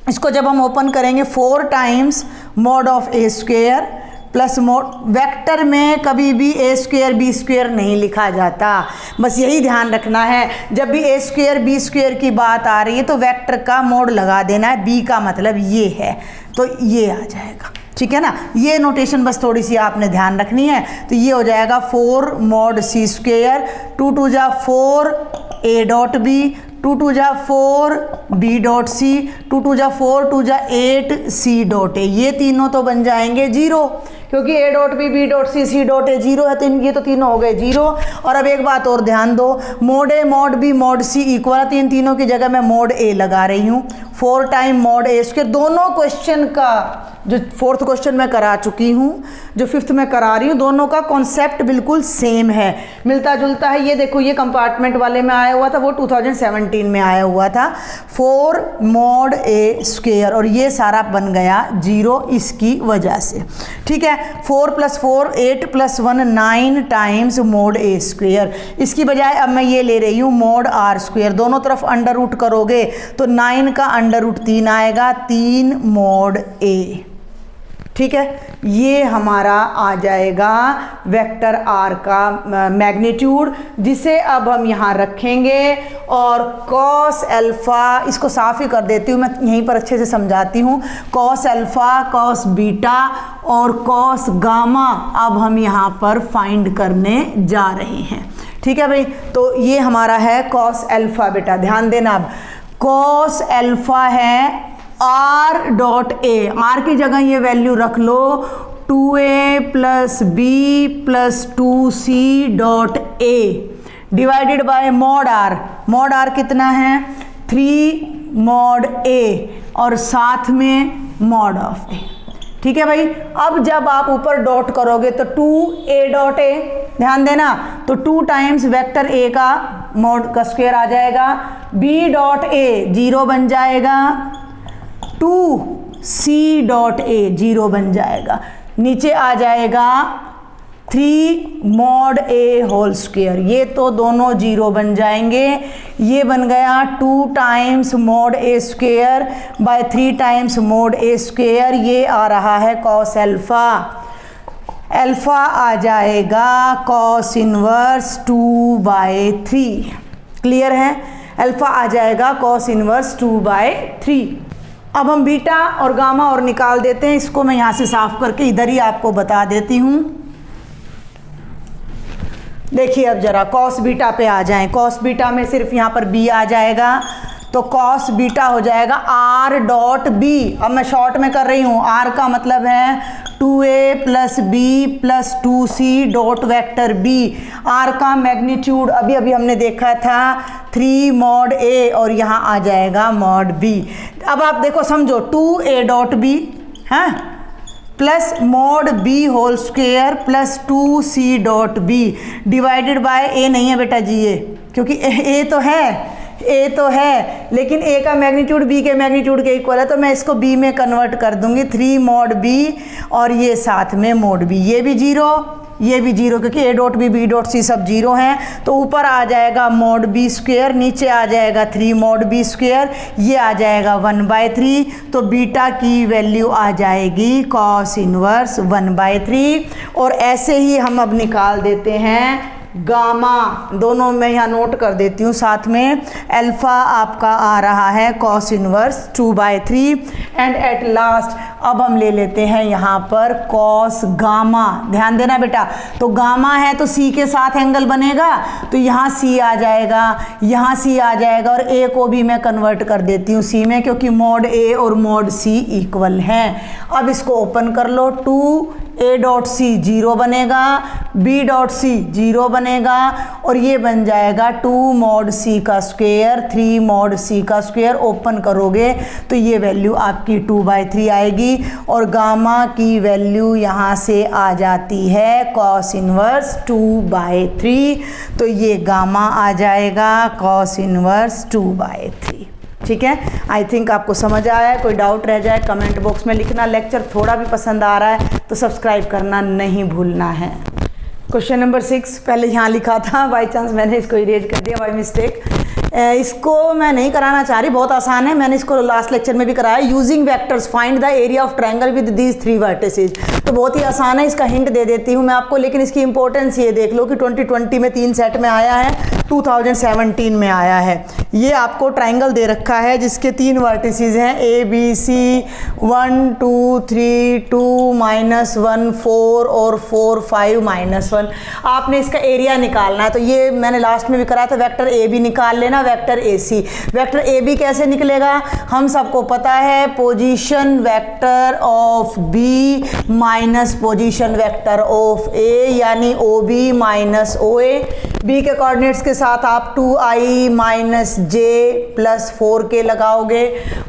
इसको जब हम ओपन करेंगे 4 times mod of A square plus mod, vector में कभी भी ए स्क्वेयर बी स्क्वेयर नहीं लिखा जाता, बस यही ध्यान रखना है। जब भी ए स्क्वेयर बी स्क्वेयर की बात आ रही है तो वेक्टर का मोड लगा देना है, बी का मतलब ये है, तो ये आ जाएगा, ठीक है ना। ये नोटेशन बस थोड़ी सी आपने ध्यान रखनी है। तो ये हो जाएगा 4 मॉड सी स्क्वेयर, 2 2 जा 4 ए डॉट बी, 2 2 जा 4 बी डॉट सी, 2 2 जा 4 2 जा 8 सी डॉट ए। ये तीनों तो बन जाएंगे 0, क्योंकि a dot b dot c dot a 0 है, तो ये तो तीनों हो गए 0। और अब एक बात और ध्यान दो, mod a mod b mod c equal है, तो इन तीनों की जगह मैं मॉड ए लगा रही हूँ। 4 टाइम मॉड ए स्क्वायर, दोनों क्वेश्चन का जो 4th क्वेश्चन में करा चुकी हूँ, जो 5th में करा रही हूँ, दोनों का कॉन्सेप्ट बिल्कुल सेम है, मिलता जुलता है। ये देखो, ये कंपार्टमेंट वाले में आया हुआ था, वो 2017 में आया हुआ था 4 मॉड ए स्क्वेयर, और ये सारा बन गया 0 इसकी वजह से, ठीक है। 4 + 4 8 + 1 9 टाइम्स मॉड ए स्क्वेयर। इसकी बजाय अब मैं ये ले रही हूँ मॉड आर स्क्वेयर, दोनों तरफ अंडर रूट करोगे तो 9 का अंडर रूट 3 आएगा, 3 मॉड ए, ठीक है। ये हमारा आ जाएगा वेक्टर आर का मैग्नीट्यूड, जिसे अब हम यहाँ रखेंगे, और कॉस अल्फ़ा, इसको साफ ही कर देती हूँ मैं, यहीं पर अच्छे से समझाती हूँ। कॉस अल्फ़ा, कॉस बीटा और कॉस गामा अब हम यहाँ पर फाइंड करने जा रहे हैं, ठीक है भाई। तो ये हमारा है कॉस अल्फ़ा, बेटा ध्यान देना। अब कॉस अल्फ़ा है आर डॉट ए, आर की जगह ये वैल्यू रख लो 2a + b + 2c dot a divided by mod r. Mod r कितना है? 3 मॉड ए और साथ में मॉड ऑफ ए, ठीक है भाई। अब जब आप ऊपर डॉट करोगे तो 2a डॉट ए, ध्यान देना, तो 2 टाइम्स वेक्टर ए का मॉड का स्क्वायर आ जाएगा, b डॉट ए 0 बन जाएगा, 2c डॉट ए 0 बन जाएगा, नीचे आ जाएगा 3 मॉड ए होल स्क्वायर, ये तो दोनों 0 बन जाएंगे। ये बन गया 2 times mod A square by 3 times mod A square, ये आ रहा है कॉस अल्फ़ा। अल्फ़ा आ जाएगा कॉस इनवर्स 2/3, क्लियर है। अल्फ़ा आ जाएगा कॉस इनवर्स 2/3। अब हम बीटा और गामा और निकाल देते हैं, इसको मैं यहाँ से साफ करके इधर ही आपको बता देती हूँ। देखिए अब जरा कॉस बीटा पे आ जाएं। कॉस बीटा में सिर्फ यहाँ पर बी आ जाएगा, तो कॉस बीटा हो जाएगा आर डॉट बी। अब मैं शॉर्ट में कर रही हूँ, आर का मतलब है 2a + b + 2c dot vector b. R का मैग्नीट्यूड अभी अभी हमने देखा था 3 मॉड ए, और यहाँ आ जाएगा मॉड बी। अब आप देखो समझो, 2a डॉट बी है plus mod b whole square plus 2c dot b divided by a नहीं है बेटा जी, ये क्योंकि ए तो है, ए तो है, लेकिन ए का मैग्नीट्यूड बी के मैग्नीट्यूड के इक्वल है, तो मैं इसको बी में कन्वर्ट कर दूंगी, 3 मॉड बी और ये साथ में मॉड बी, ये भी 0 ये भी 0, क्योंकि a dot b dot c सब 0 हैं। तो ऊपर आ जाएगा मॉड बी स्क्वेयर, नीचे आ जाएगा 3 मॉड बी स्क्वेयर, ये आ जाएगा 1/3। तो बीटा की वैल्यू आ जाएगी कॉस इनवर्स 1/3। और ऐसे ही हम अब निकाल देते हैं गामा, दोनों में यहाँ नोट कर देती हूँ साथ में। अल्फ़ा आपका आ रहा है cos inverse 2/3। And at last अब हम ले लेते हैं यहाँ पर कॉस गामा। ध्यान देना बेटा, तो गामा है तो सी के साथ एंगल बनेगा, तो यहाँ सी आ जाएगा, यहाँ सी आ जाएगा, और ए को भी मैं कन्वर्ट कर देती हूँ सी में, क्योंकि मॉड ए और मॉड सी इक्वल हैं। अब इसको ओपन कर लो, 2a डॉट सी 0 बनेगा, b डॉट सी 0 बनेगा, और ये बन जाएगा 2 मॉड सी का स्क्वायर 3 मॉड सी का स्क्वायर। ओपन करोगे तो ये वैल्यू आपकी 2/3 आएगी, और गामा की वैल्यू यहाँ से आ जाती है कॉस इनवर्स 2/3। तो ये गामा आ जाएगा कॉस इनवर्स 2/3। ठीक है, आई थिंक आपको समझ आया है। कोई डाउट रह जाए कमेंट बॉक्स में लिखना। लेक्चर थोड़ा भी पसंद आ रहा है तो सब्सक्राइब करना नहीं भूलना है। क्वेश्चन नंबर 6 पहले यहाँ लिखा था, बाई चांस मैंने इसको इरेज कर दिया बाई मिस्टेक। इसको मैं नहीं कराना चाह रही, बहुत आसान है, मैंने इसको लास्ट लेक्चर में भी कराया। Using vectors find the area of triangle with these 3 vertices. तो बहुत ही आसान है, इसका हिंट दे देती हूँ मैं आपको, लेकिन इसकी इंपॉर्टेंस ये देख लो कि 2020 में 3 सेट में आया है, 2017 में आया है। ये आपको ट्रायंगल दे रखा है जिसके 3 वर्टिसेस हैं ए बी सी, 1 2 3 2 -1 4 और 4 5 -1। आपने इसका एरिया निकालना है, तो ये मैंने लास्ट में भी कराया था, वेक्टर ए बी निकाल लेना, vector a c. Vector a b कैसे निकलेगा, हम सबको पता है, position vector of b minus position vector of a, यानी O b minus O a. B के कोऑर्डिनेट्स के साथ आप 2i माइनस जे प्लस 4k लगाओगे,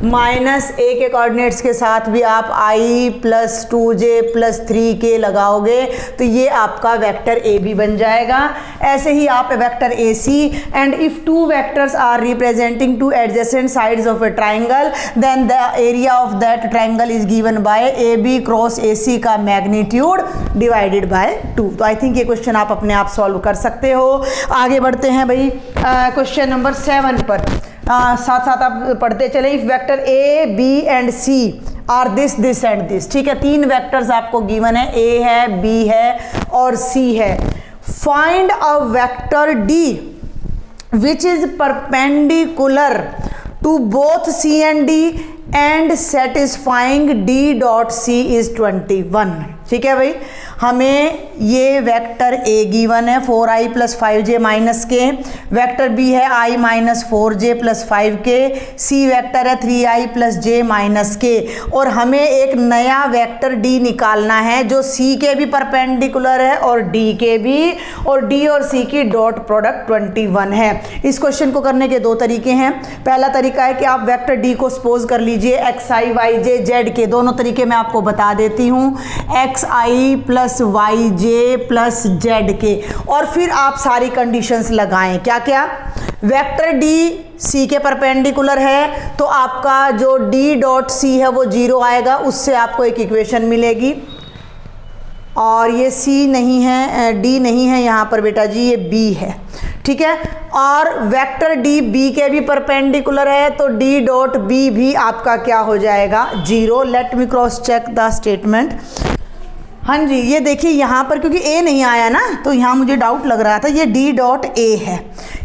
माइनस ए के कोऑर्डिनेट्स के साथ भी आप i plus 2j plus 3k लगाओगे, तो ये आपका वेक्टर ए बी बन जाएगा। ऐसे ही आप vector a c, and if 2 vectors are representing 2 adjacent sides of a triangle, then the area of that triangle is given by a B cross a c का मैग्नीट्यूड डिवाइडेड बाय 2। तो आई थिंक ये क्वेश्चन आप अपने आप सॉल्व कर सकते हो। आगे बढ़ते हैं भाई क्वेश्चन नंबर 7 पर। साथ साथ आप पढ़ते चले। If vector a b and c are this this and this, ठीक है, 3 वेक्टर्स आपको गिवन है, ए है, बी है और सी है। Find a vector D which is perpendicular to both C and D and satisfying D dot C is 21। ठीक है भाई, हमें ये वेक्टर ए गिवन है 4i plus 5j minus K, vector B है i minus 4j plus 5k, C vector है 3i प्लस j माइनस के, और हमें एक नया वेक्टर डी निकालना है जो सी के भी परपेंडिकुलर है और डी के भी, और डी और सी की डॉट प्रोडक्ट 21 है। इस क्वेश्चन को करने के 2 तरीके हैं। पहला तरीका है कि आप वेक्टर डी को सपोज कर लीजिए xi yj z के, दोनों तरीके मैं आपको बता देती हूँ, xi plus yj plus z के, और फिर आप सारी कंडीशंस लगाएं। क्या क्या, वेक्टर डी सी के परपेंडिकुलर है तो आपका जो d डॉट सी है वो 0 आएगा, उससे आपको एक इक्वेशन मिलेगी, और ये सी नहीं है, डी नहीं है यहाँ पर बेटा जी, ये बी है, ठीक है। और वेक्टर डी बी के भी परपेंडिकुलर है तो डी डॉट बी भी आपका क्या हो जाएगा, 0। Let me cross check the statement. हाँ जी, ये देखिए यहाँ पर क्योंकि ए नहीं आया ना, तो यहाँ मुझे डाउट लग रहा था, ये डी डॉट ए है,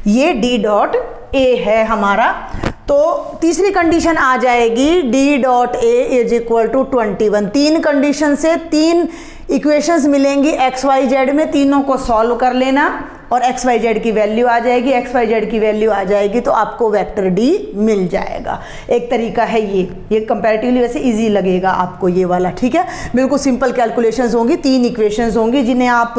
ये डी डॉट ए है हमारा। तो तीसरी कंडीशन आ जाएगी D dot A is equal to 21। 3 condition से 3 इक्वेशंस मिलेंगी एक्स वाई जेड में, तीनों को सॉल्व कर लेना और एक्स वाई जेड की वैल्यू आ जाएगी, एक्स वाई जेड की वैल्यू आ जाएगी तो आपको वेक्टर डी मिल जाएगा। एक तरीका है ये कंपैरेटिवली वैसे इजी लगेगा आपको ये वाला, ठीक है। बिल्कुल सिंपल कैलकुलेशंस होंगी, 3 इक्वेशंस होंगी जिन्हें आप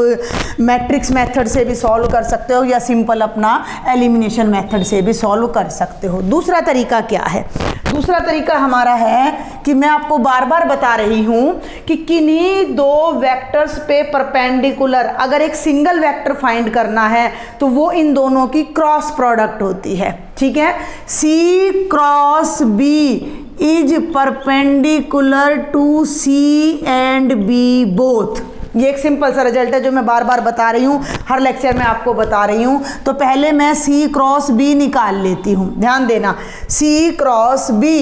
मैट्रिक्स मेथड से भी सॉल्व कर सकते हो या सिंपल अपना एलिमिनेशन मेथड से भी सॉल्व कर सकते हो। दूसरा तरीका क्या है, दूसरा तरीका हमारा है कि मैं आपको बार बार बता रही हूं कि किन्हीं 2 वेक्टर्स पे परपेंडिकुलर अगर एक सिंगल वेक्टर फाइंड करना है तो वो इन दोनों की क्रॉस प्रोडक्ट होती है, ठीक है। C cross b is perpendicular to c and b both. ये एक सिंपल सा रिजल्ट है जो मैं बार बार बता रही हूँ, हर लेक्चर में आपको बता रही हूँ। तो पहले मैं सी क्रॉस बी निकाल लेती हूँ, ध्यान देना, सी क्रॉस बी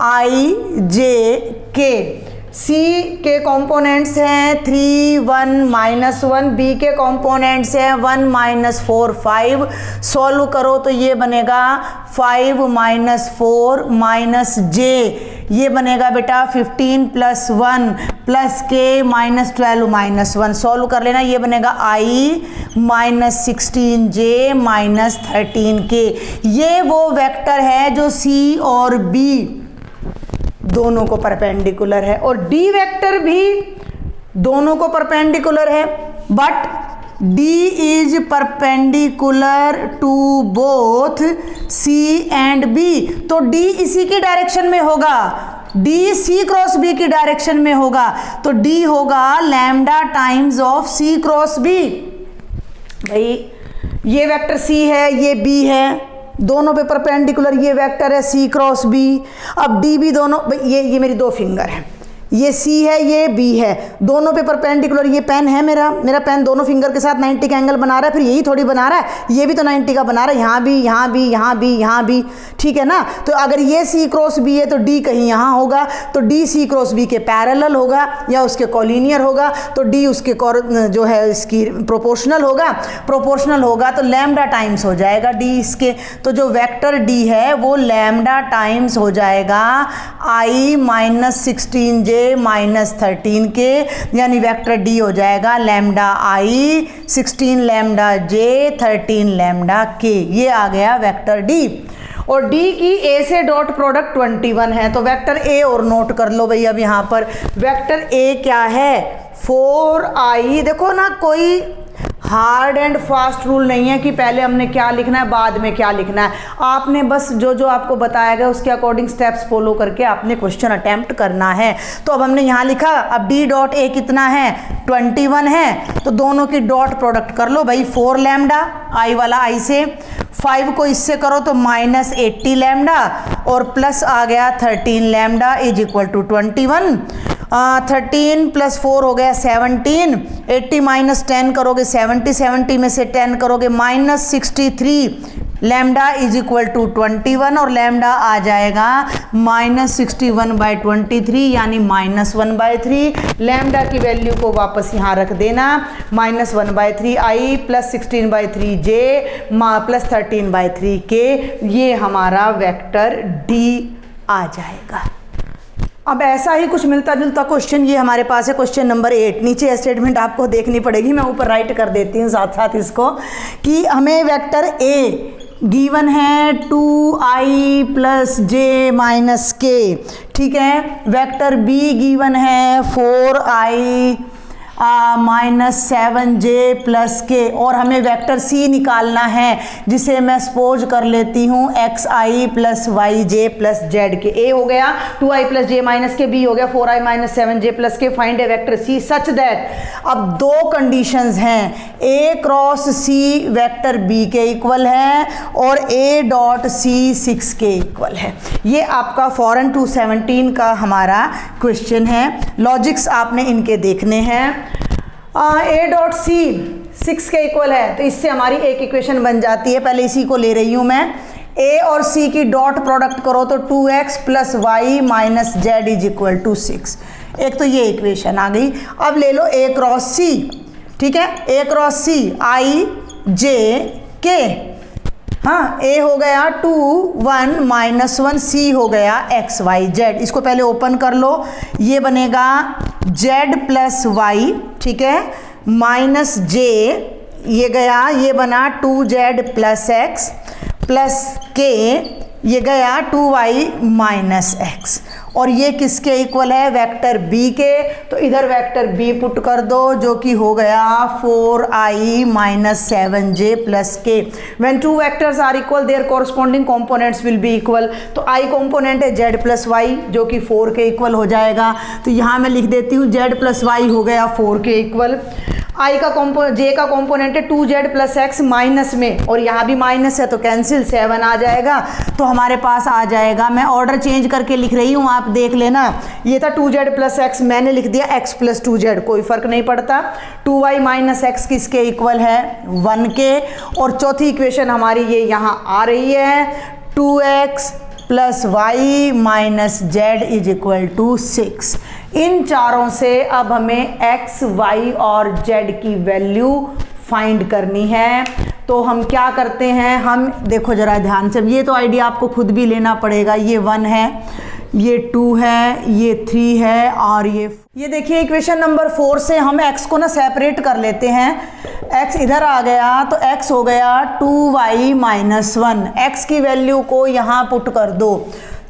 आई जे के। सी के कंपोनेंट्स हैं 3 1 -1, बी के कंपोनेंट्स हैं 1 -4 5। सॉल्व करो तो ये बनेगा 5 -4 -j, ये बनेगा बेटा 15 + 1 + k -12 -1। सॉल्व कर लेना, ये बनेगा i -16j -13k। ये वो वेक्टर है जो c और b दोनों को परपेंडिकुलर है, और d वेक्टर भी दोनों को परपेंडिकुलर है, but d is perpendicular to both c and b। तो d इसी की डायरेक्शन में होगा, d c क्रॉस b की डायरेक्शन में होगा, तो d होगा lambda times of c cross b। भाई ये वेक्टर c है, ये b है, दोनों पे परपेंडिकुलर ये वेक्टर है c क्रॉस b। अब d भी दोनों, ये मेरी 2 फिंगर है, ये सी है, ये बी है, दोनों पे परपेंडिकुलर। ये पेन है मेरा पेन दोनों फिंगर के साथ 90 का एंगल बना रहा है, फिर यही थोड़ी बना रहा है, ये भी तो 90 का बना रहा है, यहाँ भी, यहाँ भी, यहाँ भी, यहाँ भी, ठीक है ना। तो अगर ये सी क्रॉस बी है तो डी कहीं यहाँ होगा, तो डी सी क्रॉस बी के पैरेलल होगा या उसके कोलिनियर होगा, तो डी उसके जो है इसकी प्रोपोर्शनल होगा, तो लैम्डा टाइम्स हो जाएगा डी इसके। तो जो वेक्टर डी है वो लैम्डा टाइम्स हो जाएगा i माइनस 16j माइनस 13 के, यानी वेक्टर डी हो जाएगा lambda i 16 lambda j 13 lambda k। ये आ गया वेक्टर डी। और D की A से डॉट प्रोडक्ट 21 है, तो वेक्टर A और नोट कर लो भाई। अब यहाँ पर वेक्टर A क्या है, 4i। देखो ना, कोई हार्ड एंड फास्ट रूल नहीं है कि पहले हमने क्या लिखना है बाद में क्या लिखना है। आपने बस जो आपको बताया गया उसके अकॉर्डिंग स्टेप्स फॉलो करके आपने क्वेश्चन अटेम्प्ट करना है। तो अब हमने यहाँ लिखा, अब डी डॉट ए कितना है, 21 है, तो दोनों की डॉट प्रोडक्ट कर लो भाई। 4 लैम्डा आई वाला आई से, 5 को इससे करो तो माइनस 80 लैम्डा और प्लस आ गया 13 lambda is equal to 21। 13 plus 4 हो गया 17, 80 माइनस 10 करोगे 70, 70 में से 10 करोगे minus 63 lambda is equal to 21, और लैम्डा आ जाएगा माइनस 61/23 यानी -1/3। लैम्डा की वैल्यू को वापस यहाँ रख देना, -1/3i plus 16/3j plus 13/3k। ये हमारा वेक्टर डी आ जाएगा। अब ऐसा ही कुछ मिलता जुलता क्वेश्चन ये हमारे पास है, क्वेश्चन नंबर 8। नीचे स्टेटमेंट आपको देखनी पड़ेगी, मैं ऊपर राइट कर देती हूँ साथ साथ इसको, कि हमें वेक्टर ए गिवन है 2i plus j minus k, ठीक है। वेक्टर बी गिवन है 4i माइनस 7j प्लस के, और हमें वेक्टर सी निकालना है जिसे मैं सपोज कर लेती हूँ xi plus yj plus z के। ए हो गया 2i plus j minus K, B हो गया 4i minus 7j plus K. Find a vector C such that, अब दो कंडीशंस हैं, a cross C vector b के इक्वल है और a डॉट सी 6 के इक्वल है। ये आपका फॉरन 217 का हमारा क्वेश्चन है। लॉजिक्स आपने इनके देखने हैं। a डॉट सी 6 के इक्वल है, तो इससे हमारी एक इक्वेशन बन जाती है। पहले इसी को ले रही हूँ मैं। a और c की डॉट प्रोडक्ट करो तो 2x plus Y minus Z is equal to 6। एक तो ये इक्वेशन आ गई। अब ले लो a क्रॉस c, ठीक है। a cross c i j k, हाँ, a हो गया 2 1 माइनस 1, c हो गया x y z। इसको पहले ओपन कर लो, ये बनेगा z प्लस वाई, ठीक है, माइनस j, ये गया, ये बना 2z plus x plus k, ये गया 2y माइनस x। और ये किसके इक्वल है, वेक्टर b के। तो इधर वेक्टर b पुट कर दो जो कि हो गया 4i minus 7j plus k। When two vectors are equal their corresponding components will be equal. तो i कंपोनेंट है z प्लस वाई जो कि 4 के इक्वल हो जाएगा। तो यहाँ मैं लिख देती हूँ z प्लस वाई हो गया 4 के इक्वल। i का j का कंपोनेंट है 2z प्लस x माइनस में, और यहाँ भी माइनस है तो कैंसिल 7 आ जाएगा। तो हमारे पास आ जाएगा, मैं ऑर्डर चेंज करके लिख रही हूँ, आप देख लेना। ये था 2z प्लस x, मैंने लिख दिया x प्लस 2z, कोई फर्क नहीं पड़ता। 2y माइनस x किसके इक्वल है, 1 के। और चौथी इक्वेशन हमारी ये यहाँ आ रही है 2x plus Y minus Z is equal to 6। इन चारों से अब हमें x, y और z की वैल्यू फाइंड करनी है। तो हम क्या करते हैं, हम देखो जरा ध्यान से, ये तो आइडिया आपको खुद भी लेना पड़ेगा। ये 1 है, ये 2 है, ये 3 है और ये देखिए इक्वेशन नंबर 4 से हम x को ना सेपरेट कर लेते हैं। x इधर आ गया तो x हो गया 2y माइनस 1। x की वैल्यू को यहाँ पुट कर दो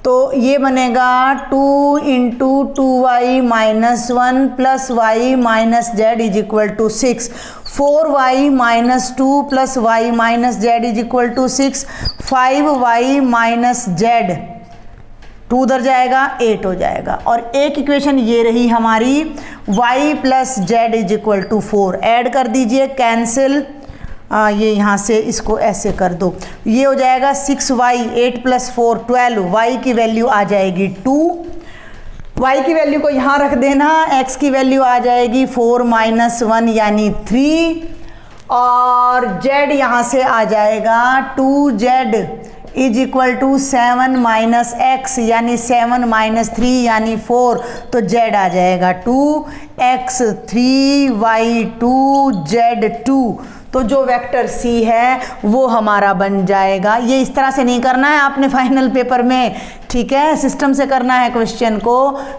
तो ये बनेगा 2 into 2y minus 1 plus Y minus Z is equal to 6। 4y minus 2 plus Y minus Z is equal to 6। 5y minus Z, 2 उधर जाएगा 8 हो जाएगा। और एक इक्वेशन ये रही हमारी y plus Z is equal to 4। Add कर दीजिए, कैंसिल, ये यहाँ से इसको ऐसे कर दो, ये हो जाएगा 6y, 8 प्लस 4 12, y की वैल्यू आ जाएगी 2। y की वैल्यू को यहाँ रख देना, x की वैल्यू आ जाएगी 4 माइनस 1 यानी 3, और z यहाँ से आ जाएगा 2z is equal to 7 minus X यानी 7 माइनस 3 यानी 4, तो z आ जाएगा 2x 3y 2z2। तो जो वेक्टर c है वो हमारा बन जाएगा। ये इस तरह से नहीं करना है आपने फाइनल पेपर में, ठीक है, सिस्टम से करना है क्वेश्चन को।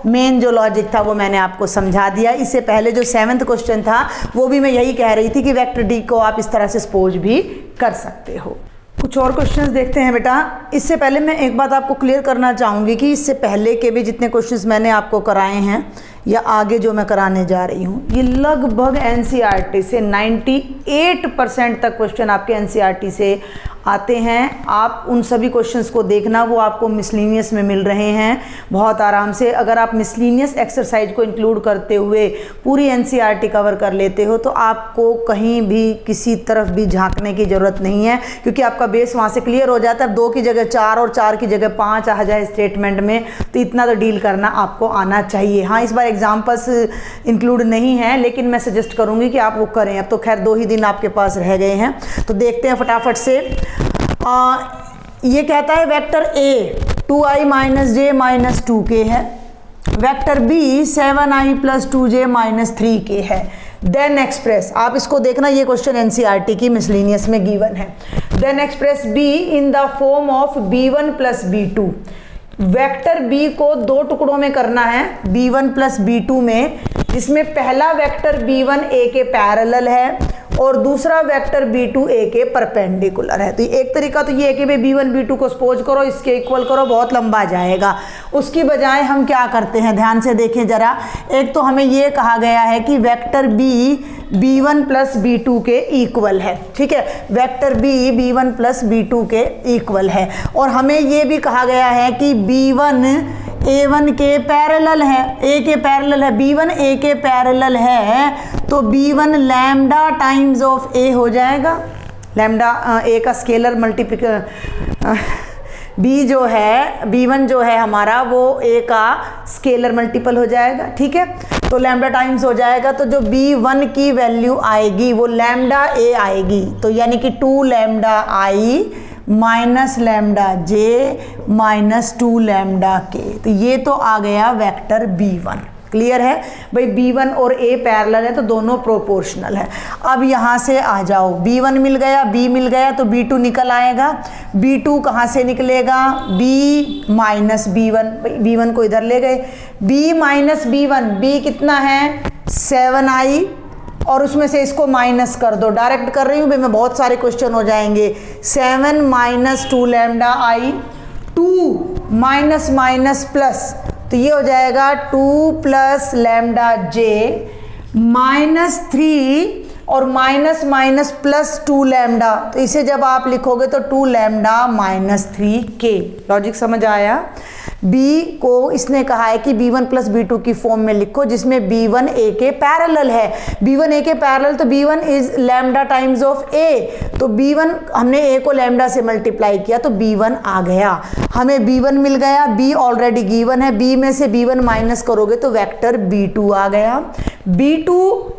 मेन जो लॉजिक था वो मैंने आपको समझा दिया। इससे पहले जो 7th क्वेश्चन था वो भी मैं यही कह रही थी कि वेक्टर डी को आप इस तरह से सपोज भी कर सकते हो। कुछ और क्वेश्चंस देखते हैं बेटा। इससे पहले मैं एक बात आपको क्लियर करना चाहूँगी कि इससे पहले के भी जितने क्वेश्चंस मैंने आपको कराए हैं या आगे जो मैं कराने जा रही हूँ, ये लगभग एनसीईआरटी से 98% तक क्वेश्चन आपके एनसीईआरटी से आते हैं। आप उन सभी क्वेश्चंस को देखना, वो आपको मिसलिनियस में मिल रहे हैं बहुत आराम से। अगर आप मिसलिनियस एक्सरसाइज को इंक्लूड करते हुए पूरी एनसीईआरटी कवर कर लेते हो तो आपको कहीं भी किसी तरफ भी झांकने की ज़रूरत नहीं है, क्योंकि आपका बेस वहाँ से क्लियर हो जाता है। 2 की जगह 4 और 4 की जगह 5 आ जाए स्टेटमेंट में, तो इतना तो डील करना आपको आना चाहिए। हाँ, इस बार एग्जाम्पल्स इंक्लूड नहीं है, लेकिन मैं सजेस्ट करूँगी कि आप वो करें। अब तो खैर 2 ही दिन आपके पास रह गए हैं, तो देखते हैं फटाफट से। ये कहता है vector a 2i minus J minus 2k है, vector b 7i plus 2j minus 3k है। देन एक्सप्रेस, आप इसको देखना, ये क्वेश्चन एनसीईआरटी की मिसलिनियस में गिवन है। Then express b in the form of b1 plus b2। Vector b को 2 टुकड़ों में करना है, b1 प्लस b2 में, जिसमें पहला वेक्टर b1 a के पैरेलल है और दूसरा वेक्टर b2 a के परपेंडिकुलर है। तो एक तरीका तो ये है कि भाई b1 b2 को सपोज करो, इसके इक्वल करो, बहुत लंबा जाएगा। उसकी बजाय हम क्या करते हैं, ध्यान से देखें जरा। एक तो हमें ये कहा गया है कि vector b b1 plus b2 के इक्वल है, ठीक है, vector b b1 plus b2 के इक्वल है। और हमें ये भी कहा गया है कि b1 a1 के पैरेलल है, a के पैरेलल है, b1 a के पैरेलल है, तो b1 lambda times of a हो जाएगा। लैम्डा a का स्केलर b जो है b1 जो है हमारा वो a का स्केलर मल्टीपल हो जाएगा, ठीक है, तो लैम्डा टाइम्स हो जाएगा। तो जो b1 की वैल्यू आएगी वो लैम्डा a आएगी, तो यानी कि 2 lambda i minus lambda J minus 2 lambda के। तो ये तो आ गया वेक्टर b1। क्लियर है भाई, b1 और a पैरेलल है तो दोनों प्रोपोर्शनल है। अब यहाँ से आ जाओ, b1 मिल गया, b मिल गया, तो b2 निकल आएगा। b2 कहाँ से निकलेगा, b माइनस b1, b1 को इधर ले गए, b माइनस b1, b कितना है 7i, और उसमें से इसको माइनस कर दो। डायरेक्ट कर रही हूँ भाई मैं, बहुत सारे क्वेश्चन हो जाएंगे। 7 माइनस 2 लैम्डा आई, 2 माइनस माइनस प्लस, तो ये हो जाएगा 2 प्लस लैम्डा जे माइनस 3 और माइनस माइनस प्लस 2 लैम्डा, तो इसे जब आप लिखोगे तो 2 लैम्डा माइनस 3k। लॉजिक समझ आया। b को इसने कहा है कि b1 प्लस b2 की फॉर्म में लिखो, जिसमें b1 a के पैरेलल है। b1 a के पैरेलल तो b1 is lambda times of a, तो b1 हमने a को लैम्डा से मल्टीप्लाई किया तो b1 आ गया। हमें b1 मिल गया, b ऑलरेडी गिवन है, b में से b1 माइनस करोगे तो वेक्टर b2 आ गया। b2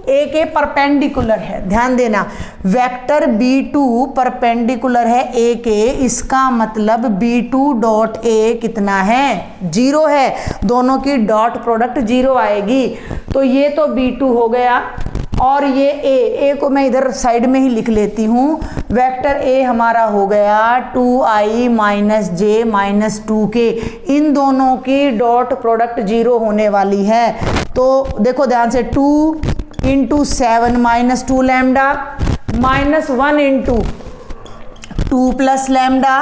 a के परपेंडिकुलर है, ध्यान देना, वेक्टर b2 परपेंडिकुलर है a के, इसका मतलब b2 डॉट a कितना है, 0 है। दोनों की डॉट प्रोडक्ट 0 आएगी, तो ये तो b2 हो गया। और ये a को मैं इधर साइड में ही लिख लेती हूँ। वेक्टर a हमारा हो गया 2i minus J minus 2k, इन दोनोकी डॉट प्रोडक्ट 0 होने वाली है। तो देखो ध्यान से, 2 into 7 minus 2 lambda minus 1 into 2 plus lambda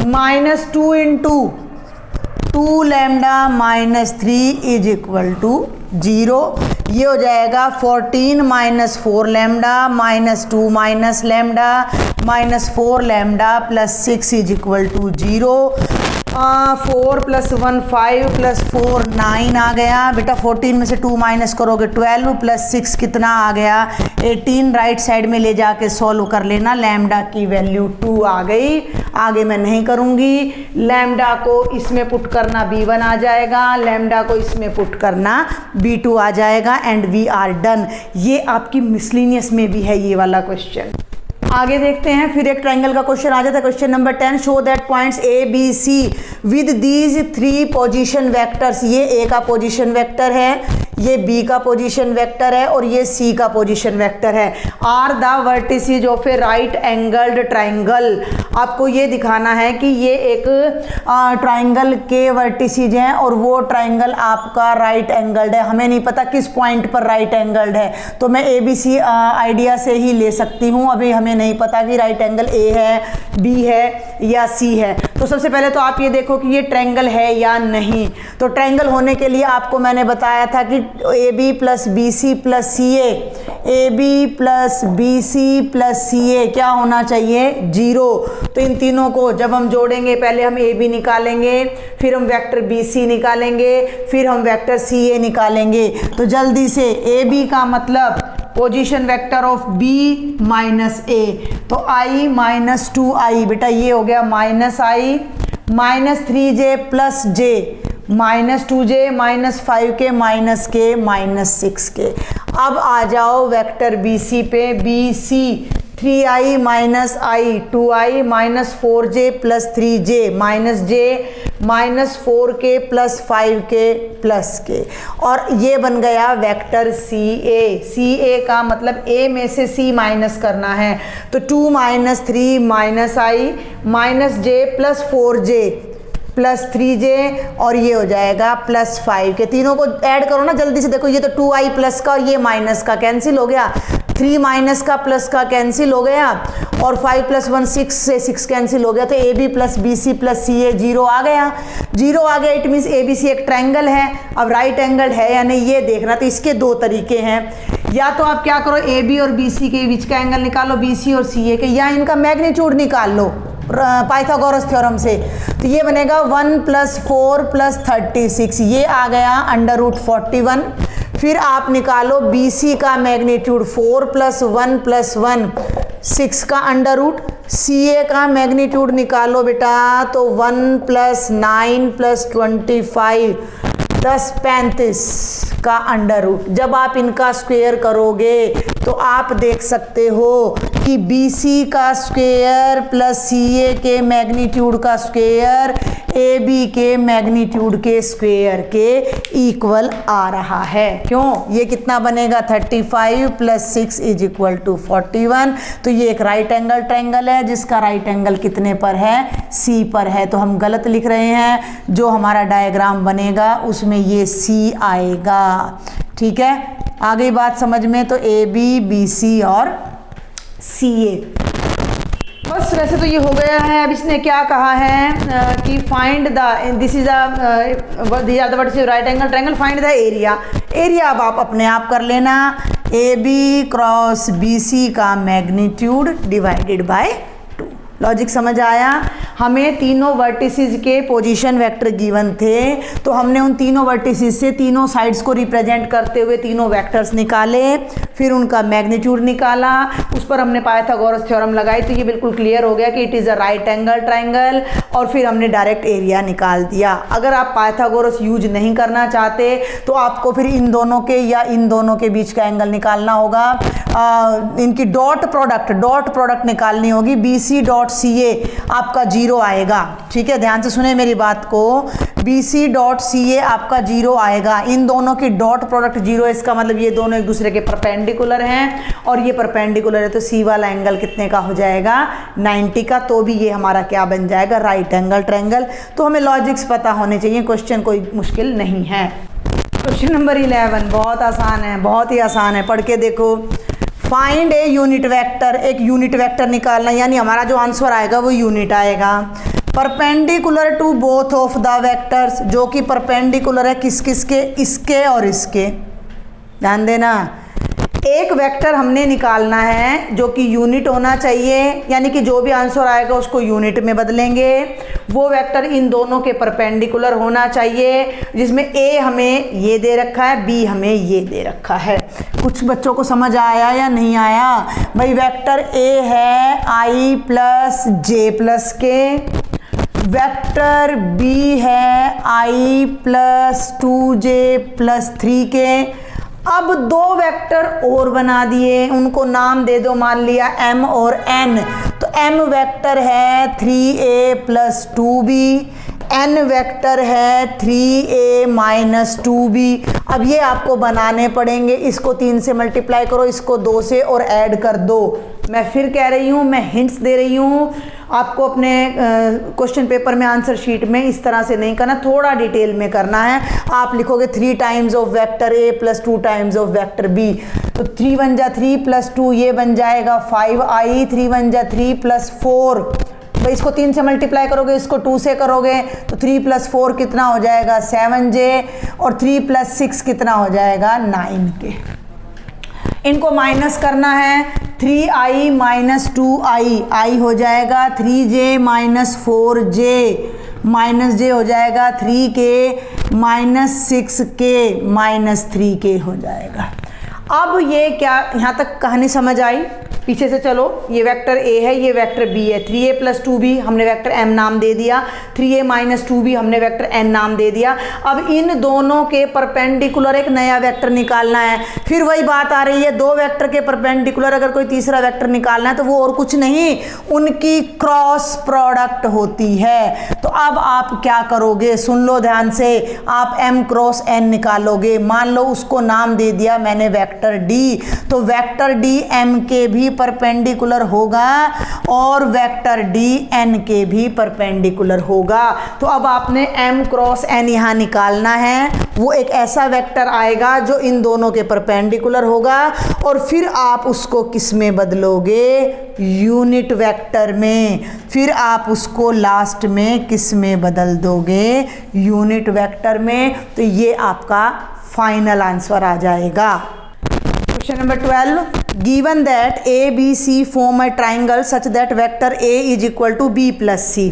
minus 2 into 2 lambda minus 3 is equal to 0। ये हो जाएगा 14 minus 4 lambda minus 2 minus lambda minus 4 lambda plus 6 is equal to 0। 4 + 1 5 + 4 9 आ गया बेटा। 14 में से 2 माइनस करोगे 12 + 6 कितना आ गया 18। राइट साइड में ले जाके सॉल्व कर लेना। लैम्डा की वैल्यू 2 आ गई। आगे मैं नहीं करूँगी। लैम्डा को इसमें पुट करना b1 आ जाएगा, लैम्डा को इसमें पुट करना b2 आ जाएगा एंड वी आर डन। ये आपकी मिसलिनियस में भी है ये वाला क्वेश्चन। आगे देखते हैं। फिर एक ट्रायंगल का क्वेश्चन आ जाता है। Question number 10, show that points A B C with these 3 position vectors. ये ए का पोजीशन वेक्टर है, ये बी का पोजीशन वेक्टर है और ये सी का पोजीशन वेक्टर है। Are the vertices of a right angled triangle. आपको ये दिखाना है कि ये एक ट्रायंगल के वर्टिसेज हैं और वो ट्रायंगल आपका राइट एंगल्ड है। हमें नहीं पता किस पॉइंट पर राइट एंगल्ड है, तो मैं ए बी सी आइडिया से ही ले सकती हूँ। अभी हमें नहीं पता कि राइट एंगल ए है, बी है या सी है। तो सबसे पहले तो आप ये देखो कि ये ट्रायंगल है या नहीं। तो ट्रायंगल होने के लिए आपको मैंने बताया था कि a b plus b c plus c a b plus b c plus c a क्या होना चाहिए 0। तो इन तीनों को जब हम जोड़ेंगे, पहले हम ए बी निकालेंगे, फिर हम वेक्टर बी सी निकालेंगे, फिर हम वेक्टर सी ए निकालेंगे। तो जल्दी से ए बी का मतलब position vector of b minus a, तो i माइनस 2i बेटा ये हो गया minus i minus 3j plus j minus 2j minus 5k minus k minus 6k। अब आ जाओ वेक्टर बी सी पे। B c 3i minus i 2i minus 4j plus 3j minus j minus 4k plus 5k plus k। और ये बन गया वेक्टर सी ए। सी ए का मतलब a में से c माइनस करना है, तो 2 minus 3 minus i minus j plus 4j plus 3j और ये हो जाएगा प्लस 5 के। तीनों को ऐड करो ना जल्दी से। देखो ये तो 2i प्लस का और ये माइनस का कैंसिल हो गया, 3 माइनस का प्लस का कैंसिल हो गया और 5 + 1 6 से 6 कैंसिल हो गया। तो a b plus b c plus c a 0 आ गया। 0 आ गया, it means a B c एक ट्रायंगल है। अब राइट एंगल है या नहीं ये देखना। तो इसके 2 तरीके हैं, या तो आप क्या करो ए बी और बी सी के बीच का एंगल निकालो बी सी और सी ए के, या इनका मैग्नीट्यूड निकाल लो पाइथागोरस थ्योरम से। तो ये बनेगा 1 + 4 + 36, ये आ गया √41। फिर आप निकालो बी सी का मैग्नीट्यूड 4 + 1 + 1 6 का अंडर रूट। सी ए का मैग्नीट्यूड निकालो बेटा, तो 1 + 9 + 25 10 35 का अंडर रूट। जब आप इनका स्क्वायर करोगे तो आप देख सकते हो कि बी सी का स्क्वायर प्लस सी ए के मैग्नीट्यूड का स्क्वायर ए बी के मैग्नीट्यूड के स्क्वायर के इक्वल आ रहा है। क्यों? ये कितना बनेगा 35 + 6 = 41। तो ये एक राइट एंगल ट्रायंगल है जिसका राइट एंगल कितने पर है सी पर है। तो हम गलत लिख रहे हैं, जो हमारा डायग्राम बनेगा उसमें ये सी आएगा। ठीक है, आ गई बात समझ में। तो ए बी बी सी और सी ए बस। वैसे तो ये हो गया है। अब इसने क्या कहा है कि find the this is the words right angle triangle, find the area. Area अब आप अपने आप कर लेना। A B cross B C का मैग्नीट्यूड डिवाइडेड बाय 2। लॉजिक समझ आया? हमें तीनों वर्टिसेस के पोजीशन वेक्टर गिवन थे, तो हमने उन तीनों वर्टिसेस से तीनों साइड्स को रिप्रेजेंट करते हुए तीनों वेक्टर्स निकाले, फिर उनका मैग्नीट्यूड निकाला, उस पर हमने पाइथागोरस थ्योरम लगाई। तो ये बिल्कुल क्लियर हो गया कि it is a right angle triangle, और फिर हमने डायरेक्ट एरिया निकाल दिया। अगर आप पाइथागोरस यूज नहीं करना चाहते तो आपको फिर इन दोनों के या इन दोनों के बीच का एंगल निकालना होगा। इनकी डॉट प्रोडक्ट निकालनी होगी। बी सी डॉट सी ए आपका 0 आएगा। ठीक है, ध्यान से सुने मेरी बात को। बी सी डॉट सी ए आपका 0 आएगा। इन दोनों की डॉट प्रोडक्ट 0 है, इसका मतलब ये दोनों एक दूसरे के परपेंडिकुलर हैं और ये परपेंडिकुलर है। तो सी वाला एंगल कितने का हो जाएगा 90 का। तो भी ये हमारा क्या बन जाएगा राइट एंगल ट्रायंगल। तो हमें लॉजिक्स पता होने चाहिए, क्वेश्चन कोई मुश्किल नहीं है। क्वेश्चन नंबर 11 बहुत आसान है, बहुत ही आसान है, पढ़ के देखो। Find a unit vector. एक यूनिट वेक्टर निकालना, यानी हमारा जो आंसर आएगा वो यूनिट आएगा। Perpendicular to both of the vectors, जो कि परपेंडिकुलर है किस किस के, इसके और इसके। ध्यान देना, एक वेक्टर हमने निकालना है जो कि यूनिट होना चाहिए, यानी कि जो भी आंसर आएगा उसको यूनिट में बदलेंगे। वो वेक्टर इन दोनों के परपेंडिकुलर होना चाहिए, जिसमें ए हमें ये दे रखा है, बी हमें ये दे रखा है। कुछ बच्चों को समझ आया या नहीं आया? भाई वेक्टर ए है आई प्लस जे प्लस के, वेक्टर बी है आई प्लस 2j प्लस 3 के। अब दो वेक्टर और बना दिए, उनको नाम दे दो, मान लिया m और n। तो m वेक्टर है 3a plus 2b, n vector है 3a माइनस 2b। अब ये आपको बनाने पड़ेंगे, इसको 3 से मल्टीप्लाई करो, इसको 2 से और ऐड कर दो। मैं फिर कह रही हूँ, मैं हिंट्स दे रही हूँ आपको, अपने क्वेश्चन पेपर में आंसर शीट में इस तरह से नहीं करना, थोड़ा डिटेल में करना है। आप लिखोगे 3 times of vector A plus 2 times of vector B, तो 3 बन जा 3 प्लस 2, ये बन जाएगा 5i, 3 बन जा 3 प्लस 4। भाई इसको 3 से मल्टीप्लाई करोगे, इसको 2 से करोगे, तो 3 प्लस 4 कितना हो जाएगा 7j, और 3 प्लस 6 कितना हो जाएगा 9k। इनको माइनस करना है, 3i माइनस 2i, i हो जाएगा 3j minus 4j, minus j हो जाएगा 3k minus 6k minus 3k हो जाएगा। अब ये क्या, यहाँ तक कहानी समझ आई? पीछे से चलो, ये वेक्टर a है, ये वेक्टर b है, 3a प्लस 2b हमने वेक्टर m नाम दे दिया, 3a माइनस 2b हमने वेक्टर n नाम दे दिया। अब इन दोनों के परपेंडिकुलर एक नया वेक्टर निकालना है। फिर वही बात आ रही है, दो वेक्टर के परपेंडिकुलर अगर कोई तीसरा वेक्टर निकालना है तो वो और कुछ नहीं, उनकी क्रॉस प्रोडक्ट होती है। तो अब आप क्या करोगे, सुन लो ध्यान से, आप m क्रॉस n निकालोगे। मान लो उसको नाम दे दिया मैंने वेक्टर d, तो वेक्टर d m के भी परपेंडिकुलर होगा और वेक्टर डी एन के भी परपेंडिकुलर होगा। तो अब आपने m क्रॉस n यहाँ निकालना है, वो एक ऐसा वेक्टर आएगा जो इन दोनों के परपेंडिकुलर होगा, और फिर आप उसको किस में बदलोगे, यूनिट वेक्टर में। फिर आप उसको लास्ट में किस में बदल दोगे, यूनिट वेक्टर में। तो ये आपका फाइनल आंसर आ जाएगा। Question number 12, given that a b c form a triangle such that vector a is equal to b plus c,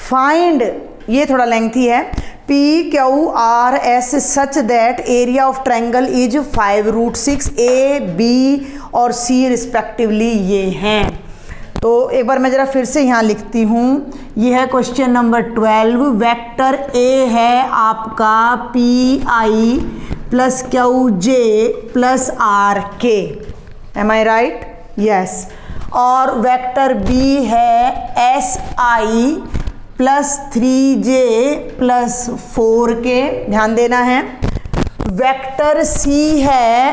find, ये थोड़ा लेंथी है, p q r s such that area of triangle is 5√6, a b और c रिस्पेक्टिवली ये हैं। तो एक बार मैं ज़रा फिर से यहाँ लिखती हूँ, ये है क्वेश्चन नंबर 12, वेक्टर a है आपका P I plus Q J plus R K, am I right? Yes. और वेक्टर b है S I plus 3j plus 4k, ध्यान देना है। वेक्टर c है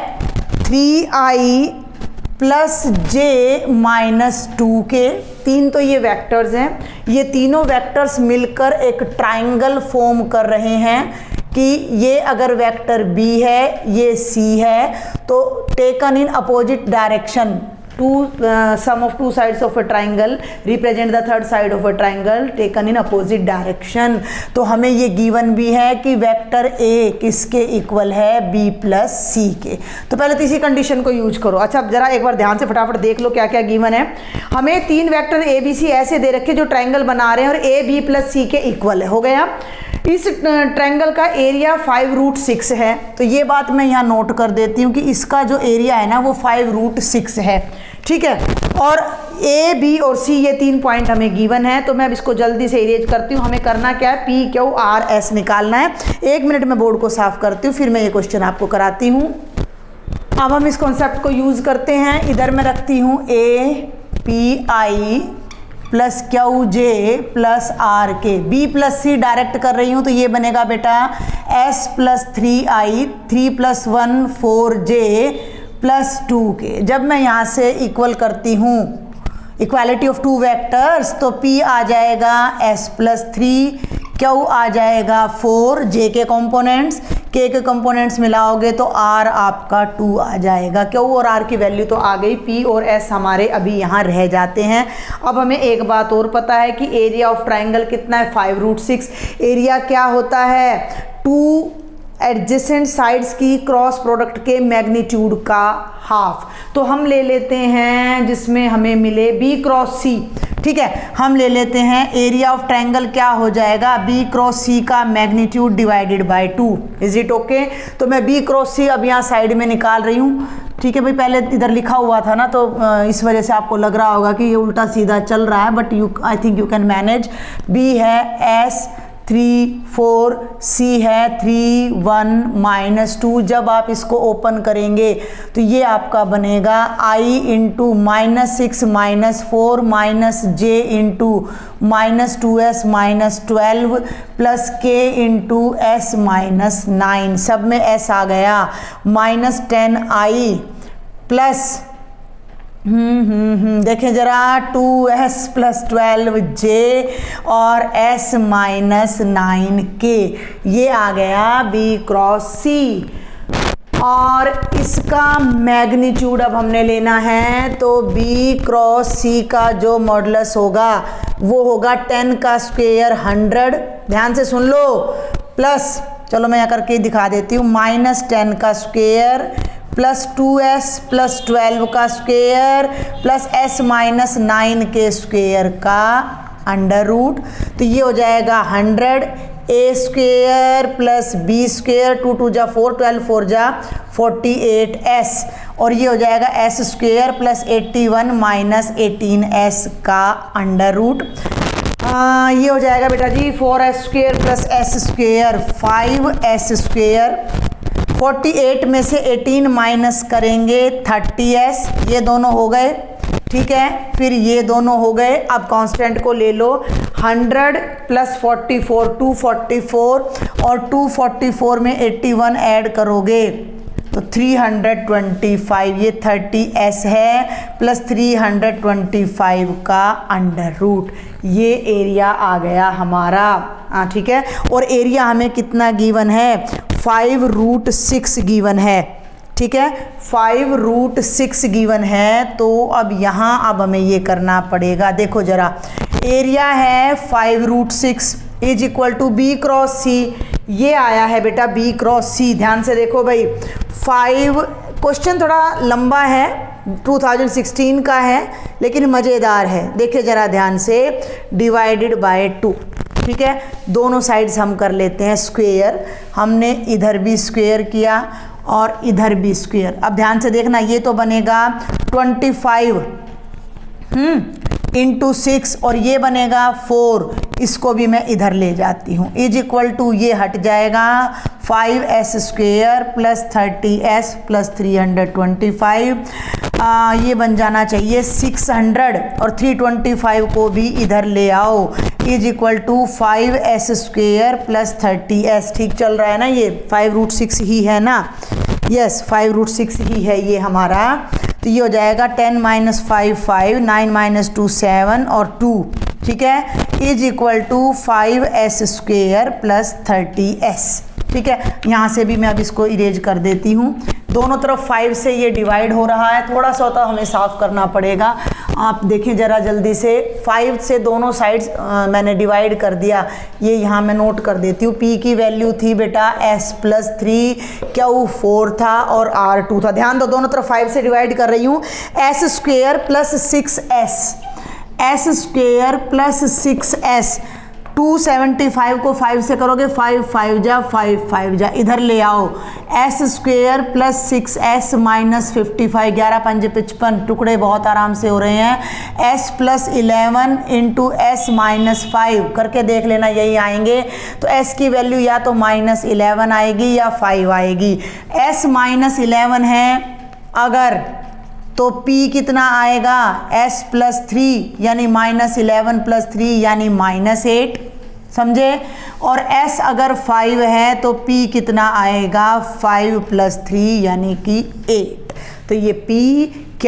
3i plus j minus 2k। तीन तो ये वेक्टर्स हैं, ये तीनों वेक्टर्स मिलकर एक ट्राइंगल फॉर्म कर रहे हैं कि ये अगर वेक्टर b है, ये c है, तो taken in opposite direction, sum of two sides of a triangle represent the third side of a triangle taken in opposite direction। तो हमें ये गिवन भी है कि वेक्टर a किसके इक्वल है, b प्लस c के। तो पहले तीसरी कंडीशन को यूज करो। अच्छा, जरा एक बार ध्यान से फटाफट देख लो क्या क्या गिवन है। हमें तीन वेक्टर a b c ऐसे दे रखे जो ट्राइंगल बना रहे हैं और a b प्लस c के इक्वल है, हो गया। इस ट्रायंगल का एरिया 5√6 है, तो ये बात मैं यहाँ नोट कर देती हूँ कि इसका जो एरिया है ना वो 5√6 है, ठीक है। और ए बी और सी ये 3 पॉइंट हमें गिवन है, तो मैं अब इसको जल्दी से इरेज करती हूँ। हमें करना क्या है, पी क्यू आर एस निकालना है। 1 मिनट में बोर्ड को साफ करती हूँ, फिर मैं ये क्वेश्चन आपको कराती हूँ। अब हम इस कॉन्सेप्ट को यूज़ करते हैं। इधर मैं रखती हूँ A P I plus Q J plus R K, B plus C direct कर रही हूँ तो ये बनेगा बेटा S plus 3i 3 + 1 4j plus 2k। जब मैं यहाँ से इक्वल करती हूँ इक्वालिटी ऑफ टू वेक्टर्स, तो p आ जाएगा s प्लस 3, q आ जाएगा 4, j के कंपोनेंट्स, k के कंपोनेंट्स मिलाओगे तो r आपका 2 आ जाएगा। q और r की वैल्यू तो आ गई, p और s हमारे अभी यहाँ रह जाते हैं। अब हमें एक बात और पता है कि एरिया ऑफ ट्राइंगल कितना है, 5√6। एरिया क्या होता है, 2 एडजेसेंट साइड्स की क्रॉस प्रोडक्ट के मैग्नीट्यूड का हाफ। तो हम ले लेते हैं जिसमें हमें मिले बी क्रॉस सी, ठीक है, हम ले लेते हैं एरिया ऑफ ट्रायंगल क्या हो जाएगा, बी क्रॉस सी का magnitude divided by 2। Is it okay? तो मैं बी क्रॉस सी अब यहाँ साइड में निकाल रही हूँ, ठीक है भाई। पहले इधर लिखा हुआ था ना, तो इस वजह से आपको लग रहा होगा कि ये उल्टा सीधा चल रहा है, but I think you can manage. B है S 3 4, C है 3 1 -2। जब आप इसको ओपन करेंगे तो ये आपका बनेगा I into -6 -4 -j into -2s -12 plus k into s -9, सब में s आ गया, -10i प्लस देखें जरा 2s + 12j और s -9k, ये आ गया b क्रॉस c। और इसका मैग्नीट्यूड अब हमने लेना है, तो b क्रॉस c का जो मॉडुलस होगा वो होगा 10 का स्क्वायर 100, ध्यान से सुन लो, प्लस चलो मैं यहाँ करके दिखा देती हूँ, -10 का स्क्वायर प्लस 2s प्लस 12 का स्क्वायर प्लस s -9 के स्क्वायर का अंडर रूट। तो ये हो जाएगा 100 a square plus b square, 2 2 जा 4, 12 4 जा 48s, और ये हो जाएगा s स्क्वायर प्लस 81 -18s का अंडर रूट। ये हो जाएगा बेटा जी 4s square plus s square 5s square, 48 में से 18 माइनस करेंगे 30s, ये दोनों हो गए, ठीक है, फिर ये दोनों हो गए। अब कांस्टेंट को ले लो, 100 प्लस 44 244 और 244 में 81 ऐड करोगे तो 325, ये 30s है प्लस 325 का अंडर रूट, ये एरिया आ गया हमारा। ठीक है, और एरिया हमें कितना गिवन है, 5√6 गिवन है, ठीक है, 5√6 गिवन है। तो अब यहाँ अब हमें ये करना पड़ेगा, देखो जरा, एरिया है 5√6 is equal to b cross c, ये आया है बेटा बी क्रॉस सी। ध्यान से देखो भाई, 5 क्वेश्चन थोड़ा लंबा है, 2016 का है लेकिन मज़ेदार है, देखिए ज़रा ध्यान से, डिवाइडेड बाय 2, ठीक है, दोनों साइड्स हम कर लेते हैं स्क्वेयर, हमने इधर भी स्क्वेयर किया और इधर भी स्क्वेयर। अब ध्यान से देखना, ये तो बनेगा 25 इंटू 6 और ये बनेगा 4, इसको भी मैं इधर ले जाती हूँ, इज इक्वल टू ये हट जाएगा 5s square plus 30s plus 325, ये बन जाना चाहिए 600 और 325 को भी इधर ले आओ, is equal to 5s square plus 30s। ठीक चल रहा है ना, ये 5√6 ही है ना, यस 5√6 ही है ये हमारा। तो ये हो जाएगा 10 - 5 5, 9 - 2 7 और 2, ठीक है, is equal to 5s square plus 30s। ठीक है, यहाँ से भी मैं अब इसको इरेज कर देती हूँ, दोनों तरफ 5 से ये डिवाइड हो रहा है, थोड़ा सा होता हमें साफ करना पड़ेगा। आप देखें ज़रा जल्दी से, 5 से दोनों साइड्स मैंने डिवाइड कर दिया, ये यहाँ मैं नोट कर देती हूँ। p की वैल्यू थी बेटा s + 3, q 4 था और r 2 था। ध्यान दो, दोनों तरफ 5 से डिवाइड कर रही हूँ, s square plus 6s, s square plus 6s, 275 को 5 से करोगे, 5 5 जा 5 5 जा, इधर ले आओ, s square plus 6s minus 55, 11 × 5 = 55, टुकड़े बहुत आराम से हो रहे हैं, s plus 11 into s minus 5 करके देख लेना, यही आएंगे। तो s की वैल्यू या तो -11 आएगी या 5 आएगी, s -11 है अगर, तो p कितना आएगा, s + 3 यानी -11 + 3 यानी -8, समझे, और s अगर 5 है तो p कितना आएगा, 5 + 3 यानी कि 8। तो ये p, q,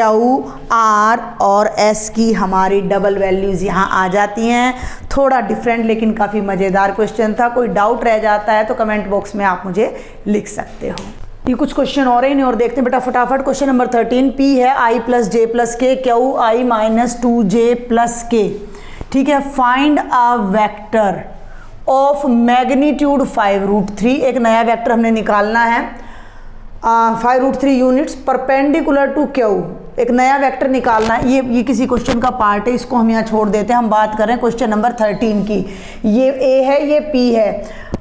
r और s की हमारी डबल वैल्यूज़ यहाँ आ जाती हैं। थोड़ा डिफरेंट लेकिन काफ़ी मज़ेदार क्वेश्चन था, कोई डाउट रह जाता है तो कमेंट बॉक्स में आप मुझे लिख सकते हो। ये कुछ क्वेश्चन और हैं और देखते हैं बेटा फटाफट। क्वेश्चन नंबर 13, p है i + j + k, q i - 2j + k, ठीक है, find a vector of magnitude 5√3, एक नया वेक्टर हमने निकालना है 5√3 यूनिट्स परपेंडिकुलर टू क्यू, एक नया वेक्टर निकालना है। ये किसी क्वेश्चन का पार्ट है, इसको हम यहाँ छोड़ देते हैं, हम बात कर रहे हैं क्वेश्चन नंबर 13 की। ये ए है, ये पी है,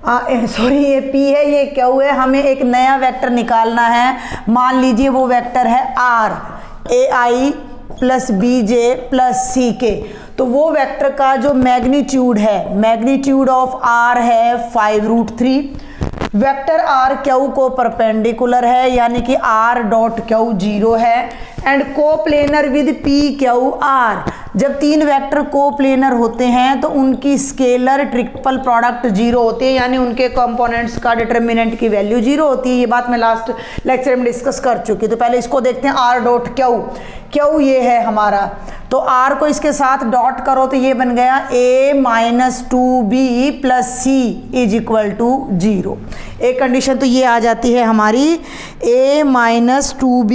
ये पी है, ये क्यू है, हमें एक नया वेक्टर निकालना है। मान लीजिए वो वेक्टर है r, a i plus b j plus c k. तो वो वेक्टर का जो मैग्नीट्यूड है, मैग्नीट्यूड ऑफ आर है 5√3। वेक्टर आर क्यू को परपेंडिकुलर है, यानी कि आर डॉट क्यू 0 है, and coplanar with P Q R. जब तीन वेक्टर कोप्लेनर होते हैं तो उनकी स्केलर ट्रिपल प्रोडक्ट 0 होती है, यानी उनके कंपोनेंट्स का डिटर्मिनेंट की वैल्यू 0 होती है। ये बात मैं लास्ट लेक्चर में डिस्कस कर चुकी। तो पहले इसको देखते हैं, आर डॉट क्यू, क्यू ये है हमारा, तो आर को इसके साथ डॉट करो तो ये बन गया a-2b plus C is equal to 0। एक कंडीशन तो ये आ जाती है हमारी a-2b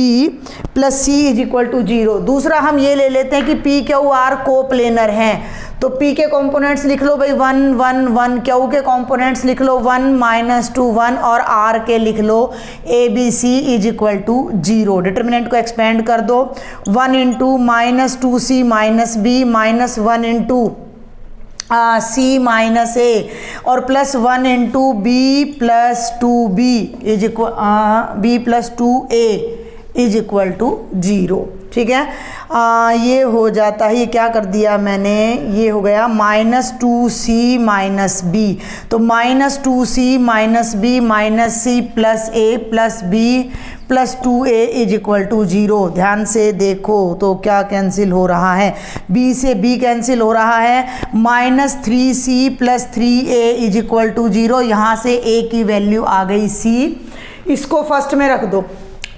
plus C is equal to 0। दूसरा हम ये ले लेते हैं कि पी क्यू आर कोप्लेनर हैं, तो P के कंपोनेंट्स लिख लो भाई 1 1 1, Q के कंपोनेंट्स लिख लो 1 -2 1, और R के लिख लो ABC is equal to 0। Determinant को एक्सपेंड कर दो, 1 into -2C minus B minus 1 into C minus a और plus 1 into b plus 2B is equal b plus 2A is equal to 0। ठीक है, ये हो जाता है, ये क्या कर दिया मैंने, ये हो गया -2C माइनस बी, तो -2C minus B minus C plus A plus B plus 2A is equal to 0। ध्यान से देखो तो क्या कैंसिल हो रहा है, B से B कैंसिल हो रहा है, -3C plus 3A is equal to 0। यहाँ से A की वैल्यू आ गई C, इसको फर्स्ट में रख दो,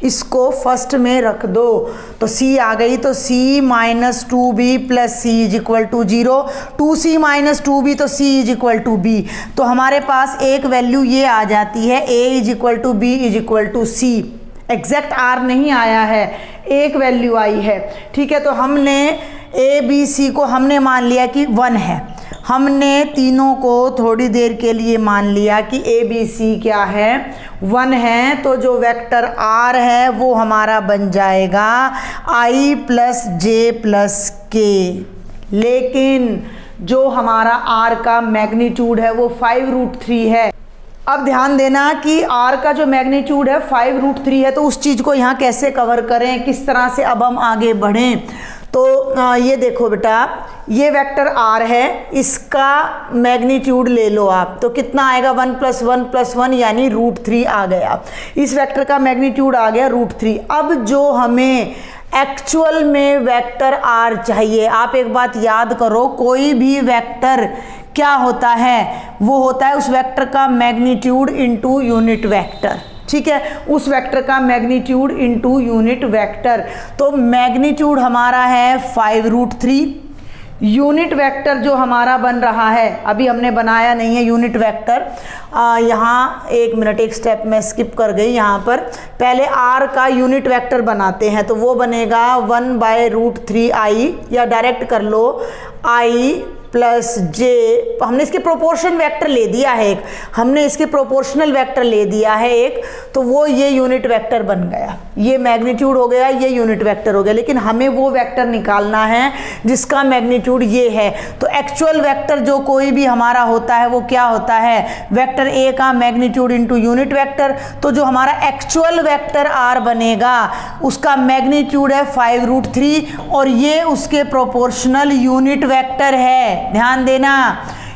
इसको फर्स्ट में रख दो, तो C आ गई, तो C -2B plus C is equal to 0, 2C minus 2B तो C is equal to B। तो हमारे पास एक वैल्यू ये आ जाती है A is equal to B is equal to C। Exact R नहीं आया है, एक वैल्यू आई है। ठीक है, तो हमने A B C को हमने मान लिया कि 1 है, हमने तीनों को थोड़ी देर के लिए मान लिया कि A B C क्या है, 1 है, तो जो वेक्टर R है वो हमारा बन जाएगा I प्लस जे प्लस के। लेकिन जो हमारा R का मैग्नीट्यूड है वो 5√3 है। अब ध्यान देना कि R का जो मैग्नीट्यूड है 5√3 है, तो उस चीज़ को यहाँ कैसे कवर करें, किस तरह से अब हम आगे बढ़ें। तो ये देखो बेटा, ये वेक्टर R है, इसका मैग्नीट्यूड ले लो आप, तो कितना आएगा 1 + 1 + 1 यानी √3 आ गया। इस वेक्टर का मैग्नीट्यूड आ गया √3। अब जो हमें एक्चुअल में वेक्टर R चाहिए, आप एक बात याद करो, कोई भी वेक्टर क्या होता है, वो होता है उस वेक्टर का मैग्नीट्यूड इनटू यूनिट वेक्टर। ठीक है, उस वेक्टर का मैग्नीट्यूड इनटू यूनिट वेक्टर। तो मैग्नीट्यूड हमारा है 5√3, यूनिट वेक्टर जो हमारा बन रहा है, अभी हमने बनाया नहीं है यूनिट वेक्टर, यहाँ एक मिनट, एक स्टेप मैं स्किप कर गई, यहाँ पर पहले R का यूनिट वेक्टर बनाते हैं, तो वो बनेगा 1/√3i, या डायरेक्ट कर लो I प्लस जे, हमने इसके प्रोपोर्शन वेक्टर ले दिया है एक, हमने इसके प्रोपोर्शनल वेक्टर ले दिया है एक, तो वो ये यूनिट वेक्टर बन गया, ये मैग्नीट्यूड हो गया, ये यूनिट वेक्टर हो गया। लेकिन हमें वो वेक्टर निकालना है जिसका मैग्नीट्यूड ये है। तो एक्चुअल वेक्टर जो कोई भी हमारा होता है वो क्या होता है, वेक्टर ए का मैग्नीट्यूड इनटू यूनिट वेक्टर। तो जो हमारा एक्चुअल वेक्टर आर बनेगा उसका मैग्नीट्यूड है 5√3 और ये उसके प्रोपोर्शनल यूनिट वेक्टर है। ध्यान देना,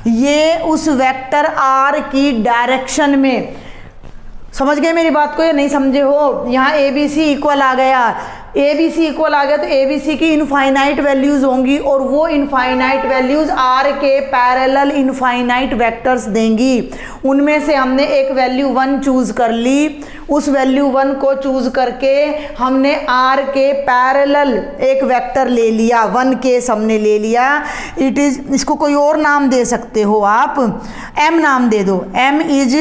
ये उस वेक्टर R की डायरेक्शन में, समझ गए मेरी बात को या नहीं समझे हो। यहाँ ABC इक्वल आ गया, ABC इक्वल आ गया, तो ABC की इनफाइनाइट वैल्यूज होंगी और वो इनफाइनाइट वैल्यूज R के पैरेलल इनफाइनाइट वेक्टर्स देंगी। उनमें से हमने एक वैल्यू 1 चूज कर ली, उस वैल्यू 1 को चूज करके हमने R के पैरेलल एक वेक्टर ले लिया, 1 केस हमने ले लिया। इट इज, इसको कोई और नाम दे सकते हो आप, M नाम दे दो, M इज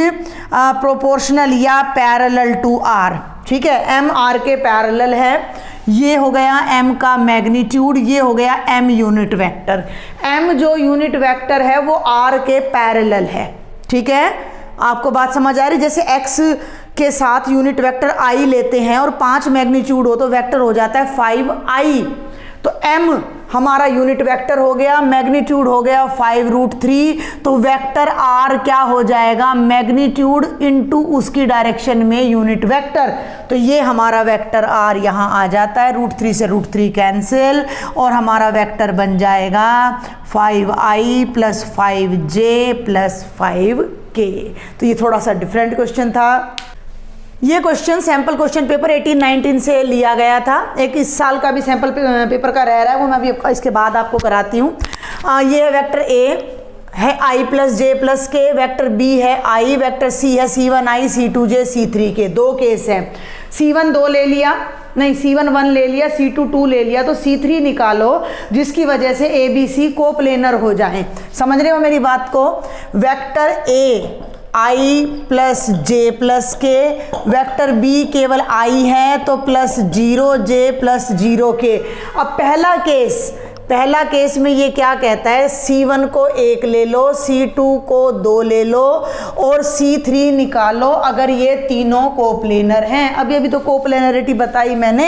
प्रोपोर्शनल या पैरेलल टू R। ठीक है, M R के पैरेलल है, ये हो गया m का मैग्नीट्यूड, ये हो गया m यूनिट वेक्टर। m जो यूनिट वेक्टर है वो r के पैरेलल है, ठीक है, आपको बात समझ आ रही। जैसे x के साथ यूनिट वेक्टर i लेते हैं और 5 मैग्नीट्यूड हो तो वेक्टर हो जाता है 5i, तो m हमारा यूनिट वेक्टर हो गया, मैग्नीट्यूड हो गया 5√3, तो वेक्टर r क्या हो जाएगा, मैग्नीट्यूड इनटू उसकी डायरेक्शन में यूनिट वेक्टर, तो ये हमारा वेक्टर r यहाँ आ जाता है, √3 से √3 कैंसिल और हमारा वेक्टर बन जाएगा 5i + 5j + 5k। तो ये थोड़ा सा डिफरेंट क्वेश्चन था। ये क्वेश्चन सैम्पल क्वेश्चन पेपर 18-19 से लिया गया था, एक इस साल का भी सैम्पल पेपर का रह रहा है, वो मैं अभी इसके बाद आपको कराती हूँ। ये है वेक्टर A है i + j + k, vector B है i, वेक्टर C है C1i C2j C3 के। दो केस हैं, C1 2 ले लिया, नहीं C1 1 ले लिया, C2 2 ले लिया, तो C3 निकालो जिसकी वजह से ABC कोप्लेनर हो जाए। समझ रहे हो मेरी बात को। Vector A i + j + k, vector b केवल i है तो +0j + 0k। अब पहला केस में ये क्या कहता है, C1 को 1 ले लो, C2 को 2 ले लो और C3 निकालो अगर ये तीनों कोप्लेनर हैं। अभी तो कोप्लेनरिटी बताई मैंने,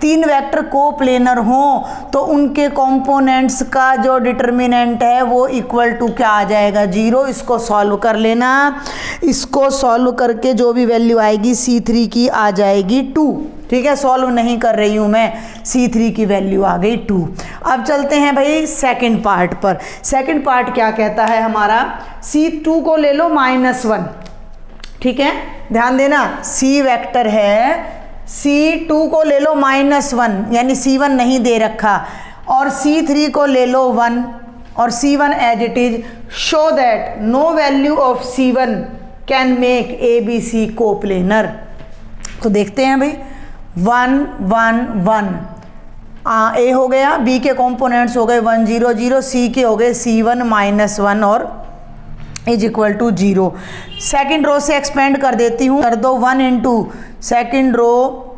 3 वेक्टर कोप्लेनर हों तो उनके कंपोनेंट्स का जो डिटर्मिनेंट है वो इक्वल टू क्या आ जाएगा, 0। इसको सॉल्व कर लेना, इसको सॉल्व करके जो भी वैल्यू आएगी C3 की आ जाएगी 2, ठीक है, सॉल्व नहीं कर रही हूं मैं, C3 की वैल्यू आ गई 2। अब चलते हैं भाई सेकंड पार्ट पर। सेकंड पार्ट क्या कहता है हमारा, C2 को ले लो -1, ठीक है, ध्यान देना, C वेक्टर है, C2 को ले लो -1 यानी C1 नहीं दे रखा, और C3 को ले लो 1 और C1 as it is, show that no value of C1 can make ABC coplanar. तो देखते हैं भाई, 1 1 1 A हो गया, B के कंपोनेंट्स हो गए 1 0 0, C के हो गए C1 -1 और = 0। सेकंड रो से एक्सपेंड कर देती हूँ, कर दो 1 × सेकंड रो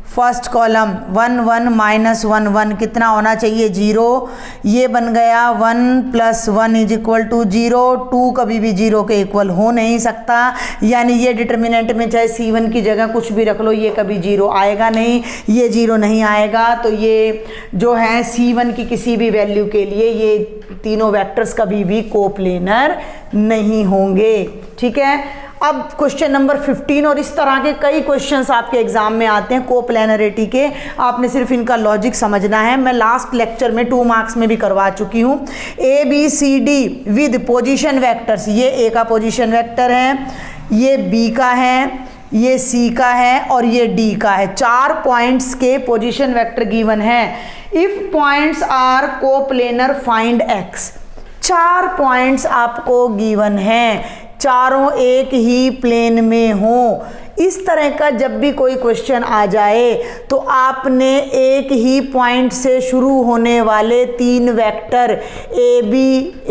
फर्स्ट कॉलम 1 1 -1 1 कितना होना चाहिए, 0। ये बन गया 1 + 1 = 0। 2 कभी भी 0 के इक्वल हो नहीं सकता, यानी ये डिटर्मिनेंट में चाहे C1 की जगह कुछ भी रख लो ये कभी 0 आएगा नहीं, ये 0 नहीं आएगा, तो ये जो है C1 की किसी भी वैल्यू के लिए ये तीनों वेक्टर्स कभी भी कोप्लेनर नहीं होंगे, ठीक है। अब क्वेश्चन नंबर 15, और इस तरह के कई क्वेश्चंस आपके एग्जाम में आते हैं कोप्लेनरिटी के, आपने सिर्फ इनका लॉजिक समझना है। मैं लास्ट लेक्चर में 2 मार्क्स में भी करवा चुकी हूँ। ABCD विद पोजीशन वेक्टर्स, ये A का पोजीशन वेक्टर है, ये B का है, ये C का है और ये D का है। 4 पॉइंट्स के पोजीशन वेक्टर गिवन है। If points are coplanar find X, 4 points आपको गिवन हैं, चारों एक ही प्लेन में हो। इस तरह का जब भी कोई क्वेश्चन आ जाए तो आपने एक ही पॉइंट से शुरू होने वाले 3 वेक्टर AB,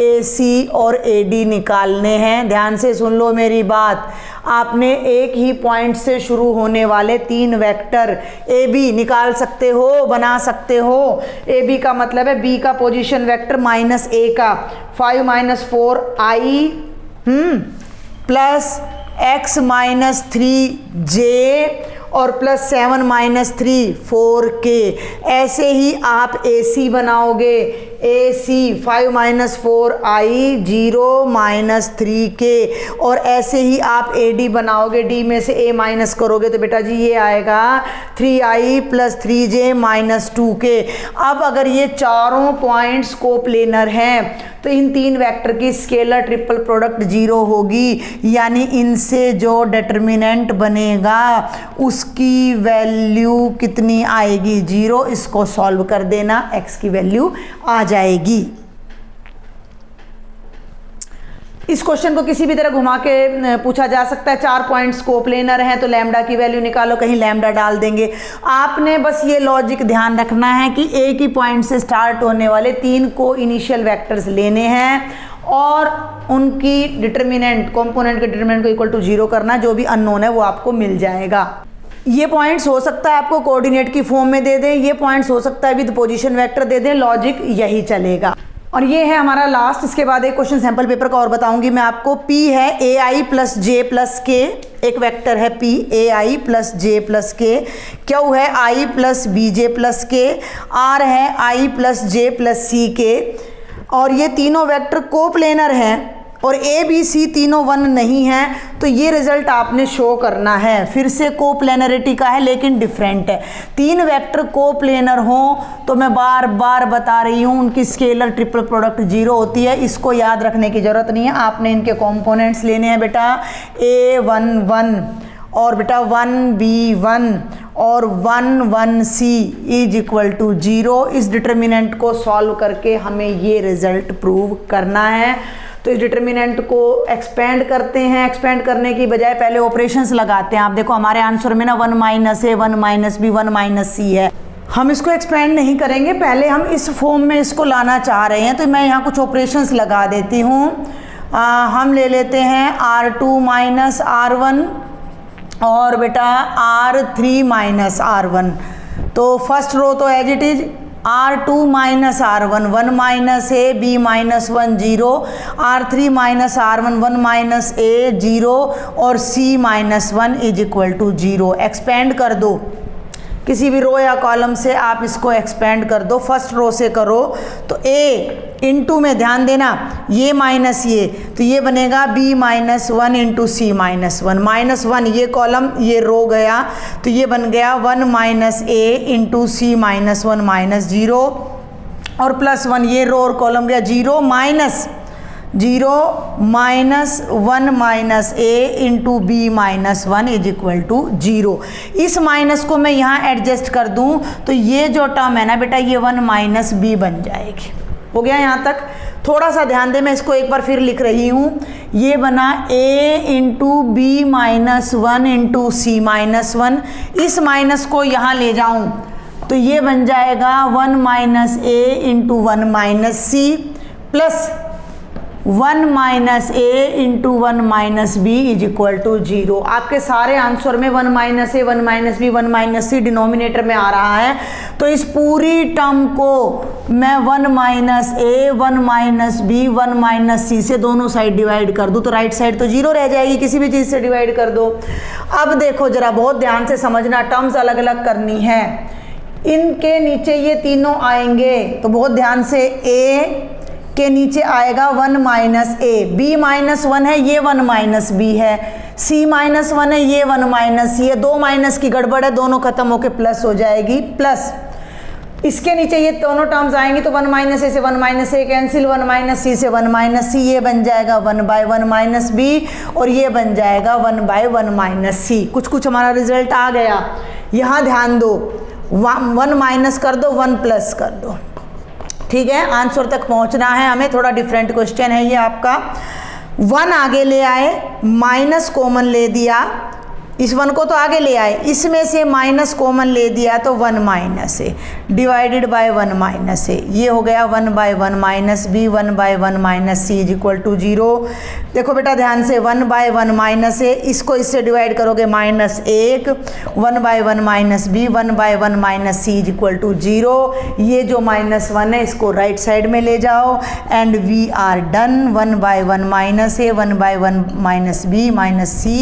AC और AD निकालने हैं। ध्यान से सुन लो मेरी बात, आपने एक ही पॉइंट से शुरू होने वाले 3 वेक्टर AB निकाल सकते हो, बना सकते हो। AB का मतलब है B का पोजीशन वेक्टर -A का 5 - 4i प्लस x - 3j और +7 - 3 4k। ऐसे ही आप AC बनाओगे, AC 5 - 4i 0 - 3k, और ऐसे ही आप AD बनाओगे, D में से A माइनस करोगे तो बेटा जी ये आएगा 3i + 3j - 2k। अब अगर ये चारों पॉइंट्स कोप्लेनर हैं तो इन 3 वेक्टर की स्केलर ट्रिपल प्रोडक्ट 0 होगी, यानी इनसे जो डिटर्मिनेंट बनेगा उसकी वैल्यू कितनी आएगी, 0। इसको सॉल्व कर देना, x की वैल्यू आ जाएगी। इस क्वेश्चन को किसी भी तरह घुमा के पूछा जा सकता है। 4 पॉइंट्स कोप्लेनर हैं तो लैम्डा की वैल्यू निकालो, कहीं लैम्डा डाल देंगे। आपने बस ये लॉजिक ध्यान रखना है कि एक ही पॉइंट से स्टार्ट होने वाले 3 को इनिशियल वेक्टर्स लेने हैं और उनकी डिटर्मिनेंट, कंपोनेंट के डिटर्मिनेंट को इक्वल टू 0 करना, जो भी अननोन है वो आपको मिल जाएगा। ये पॉइंट्स हो सकता है आपको कोऑर्डिनेट की फॉर्म में दे दें, ये पॉइंट्स हो सकता है विद पोजीशन वेक्टर दे दें, लॉजिक यही चलेगा। और ये है हमारा लास्ट, इसके बाद एक क्वेश्चन सैंपल पेपर का और बताऊंगी मैं आपको। P है AI plus J plus K, एक वेक्टर है P AI plus J plus K, Q है I plus BJ plus K, R है I plus J plus CK, और ये तीनों वेक्टर कोप्लेनर हैं और ABC तीनों वन नहीं हैं, तो ये रिजल्ट आपने शो करना है। फिर से कोप्लेनरिटी का है लेकिन डिफरेंट है। तीन वेक्टर कोप्लेनर हों तो मैं बार बार बता रही हूँ उनकी स्केलर ट्रिपल प्रोडक्ट 0 होती है, इसको याद रखने की ज़रूरत नहीं है। आपने इनके कॉम्पोनेंट्स लेने हैं बेटा, A11 और बेटा 1B1 और 1C इज इक्वल टू 0। इस डिटर्मिनेंट को सॉल्व करके हमें ये रिजल्ट प्रूव करना है। तो इस डिटर्मिनेंट को एक्सपेंड करते हैं, एक्सपेंड करने की बजाय पहले ऑपरेशंस लगाते हैं। आप देखो हमारे आंसर में ना 1 minus A 1 minus B 1 minus C है, हम इसको एक्सपेंड नहीं करेंगे, पहले हम इस फॉर्म में इसको लाना चाह रहे हैं। तो मैं यहाँ कुछ ऑपरेशंस लगा देती हूँ। हम ले लेते हैं R2 माइनस R1 और बेटा R3 माइनस R1। तो फर्स्ट रो तो as it is R2 minus R1 1 minus A B minus 1 0, R3 minus R1 1 minus A 0 और C minus 1 is equal to 0। Expand कर दो किसी भी रो या कॉलम से, आप इसको एक्सपेंड कर दो। फर्स्ट रो से करो तो A इंटू में ध्यान देना, ये माइनस ये, तो ये बनेगा B minus 1 into C minus 1, minus 1 ये कॉलम ये रो गया, तो ये बन गया 1 minus A into C minus 1 minus 0 और प्लस 1 ये रो और कॉलम गया 0 minus 0 minus 1 minus A into B minus 1 is equal to 0। इस माइनस को मैं यहाँ एडजस्ट कर दूँ तो ये जो टर्म है ना बेटा, ये 1 माइनस B बन जाएगी। हो गया यहाँ तक? थोड़ा सा ध्यान दे, मैं इसको एक बार फिर लिख रही हूँ। ये बना A into B minus 1 into C minus 1। इस माइनस को यहाँ ले जाऊँ तो ये बन जाएगा 1 minus A into 1 minus C plus 1 minus A into 1 minus B is equal to 0। आपके सारे आंसर में 1 minus A 1 minus B 1 minus C denominator में आ रहा है, तो इस पूरी टर्म को मैं 1 minus A 1 minus B 1 minus C से दोनों साइड डिवाइड कर दूँ तो राइट साइड तो 0 रह जाएगी, किसी भी चीज़ से डिवाइड कर दो। अब देखो जरा बहुत ध्यान से समझना, टर्म्स अलग अलग करनी है। इनके नीचे ये तीनों आएंगे तो बहुत ध्यान से, A के नीचे आएगा 1 माइनस A, B माइनस 1 है ये 1 माइनस B है, C माइनस 1 है ये 1 माइनस C है। दो माइनस की गड़बड़ है, दोनों खत्म होके प्लस हो जाएगी। प्लस इसके नीचे ये दोनों टर्म्स आएंगी तो 1 माइनस A से 1 minus A cancel, 1 minus C से 1 माइनस C, ये बन जाएगा 1 बाय 1 माइनस B और ये बन जाएगा 1 बाय 1 माइनस C। कुछ हमारा रिजल्ट आ गया। यहाँ ध्यान दो, 1 माइनस कर दो 1 प्लस कर दो, ठीक है। आंसर तक पहुंचना है हमें, थोड़ा डिफरेंट क्वेश्चन है ये आपका। 1 आगे ले आए, माइनस कॉमन ले दिया, इस 1 को तो आगे ले आए, इसमें से माइनस कॉमन ले दिया तो 1 minus A divided by 1 minus A, ये हो गया 1 by 1 minus B 1 by 1 minus C is equal to 0। देखो बेटा ध्यान से, 1 बाय 1 माइनस A, इसको इससे डिवाइड करोगे minus 1, 1 by 1 minus B 1 by 1 minus C is equal to 0। ये जो माइनस 1 है इसको राइट साइड में ले जाओ and we are done. 1 by 1 minus A 1 by 1 minus B minus C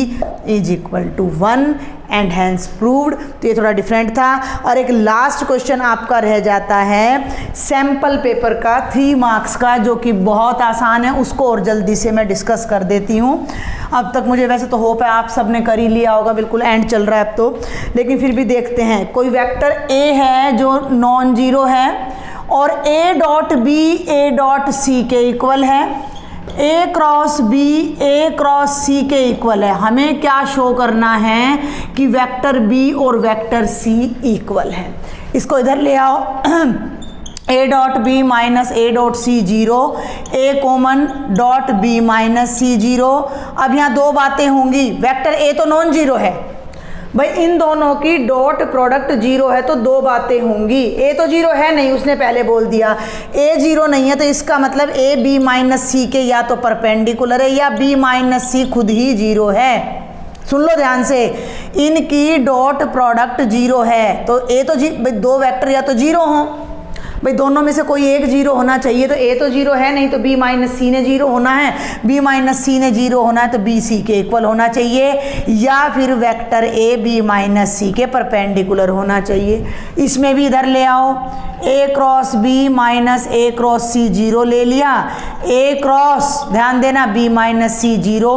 is equal to 1 and hence proved. तो ये थोड़ा डिफरेंट था। और एक लास्ट क्वेश्चन आपका रह जाता है सैंपल पेपर का 3 मार्क्स का, जो कि बहुत आसान है, उसको और जल्दी से मैं डिस्कस कर देती हूँ। अब तक मुझे वैसे तो होप है आप सबने कर ही लिया होगा, बिल्कुल एंड चल रहा है अब तो, लेकिन फिर भी देखते हैं। कोई वेक्टर A है जो नॉन जीरो है और A dot B A dot C के इक्वल है, A cross B A cross C के इक्वल है। हमें क्या शो करना है कि वेक्टर B और वेक्टर C इक्वल है। इसको इधर ले आओ, A dot B minus A dot C 0, A common dot B minus C 0। अब यहाँ दो बातें होंगी, वेक्टर A तो नॉन जीरो है भाई, इन दोनों की डॉट प्रोडक्ट 0 है तो दो बातें होंगी। A तो 0 है नहीं, उसने पहले बोल दिया। A 0 नहीं है तो इसका मतलब A B माइनस C के या तो परपेंडिकुलर है या B माइनस C खुद ही 0 है। सुन लो ध्यान से, इनकी डॉट प्रोडक्ट जीरो है, तो ए तो भाई दो वेक्टर या तो जीरो हों, भाई दोनों में से कोई एक जीरो होना चाहिए, तो ए तो जीरो है नहीं, तो बी माइनस सी ने जीरो होना है, बी माइनस सी ने जीरो होना है, तो बी सी के इक्वल होना चाहिए, या फिर वेक्टर ए बी माइनस सी के परपेंडिकुलर होना चाहिए। इसमें भी इधर ले आओ, ए क्रॉस बी माइनस ए क्रॉस सी जीरो ले लिया, ए क्रॉस ध्यान देना बी माइनस सी जीरो,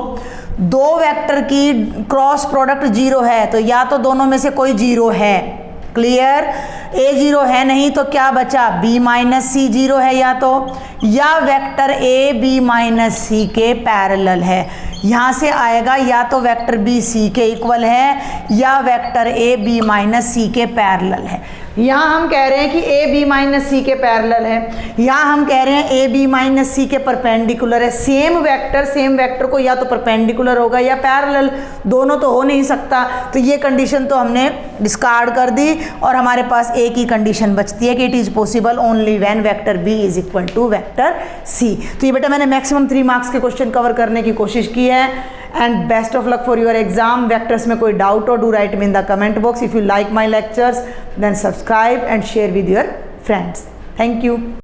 दो वेक्टर की क्रॉस प्रोडक्ट जीरो है, तो या तो दोनों में से कोई जीरो है, क्लियर, ए जीरो है नहीं तो क्या बचा, बी माइनस सी जीरो है या तो, या वेक्टर ए बी माइनस सी के पैरेलल है, यहाँ से आएगा या तो वेक्टर बी सी के इक्वल है या वेक्टर ए बी माइनस सी के पैरेलल है। यहाँ हम कह रहे हैं कि ए बी माइनस सी के पैरेलल है, यहाँ हम कह रहे हैं ए बी माइनस सी के परपेंडिकुलर है। सेम वेक्टर को या तो परपेंडिकुलर होगा या पैरेलल, दोनों तो हो नहीं सकता, तो ये कंडीशन तो हमने डिस्कार्ड कर दी और हमारे पास एक ही कंडीशन बचती है कि it is possible only when vector B is equal to vector सी। तो ये बेटा मैंने मैक्सिमम 3 मार्क्स के क्वेश्चन कवर करने की कोशिश की है, and best of luck for your exam. Vectors में कोई doubt हो, do write me in the comment box. If you like my lectures, then subscribe and share with your friends. Thank you.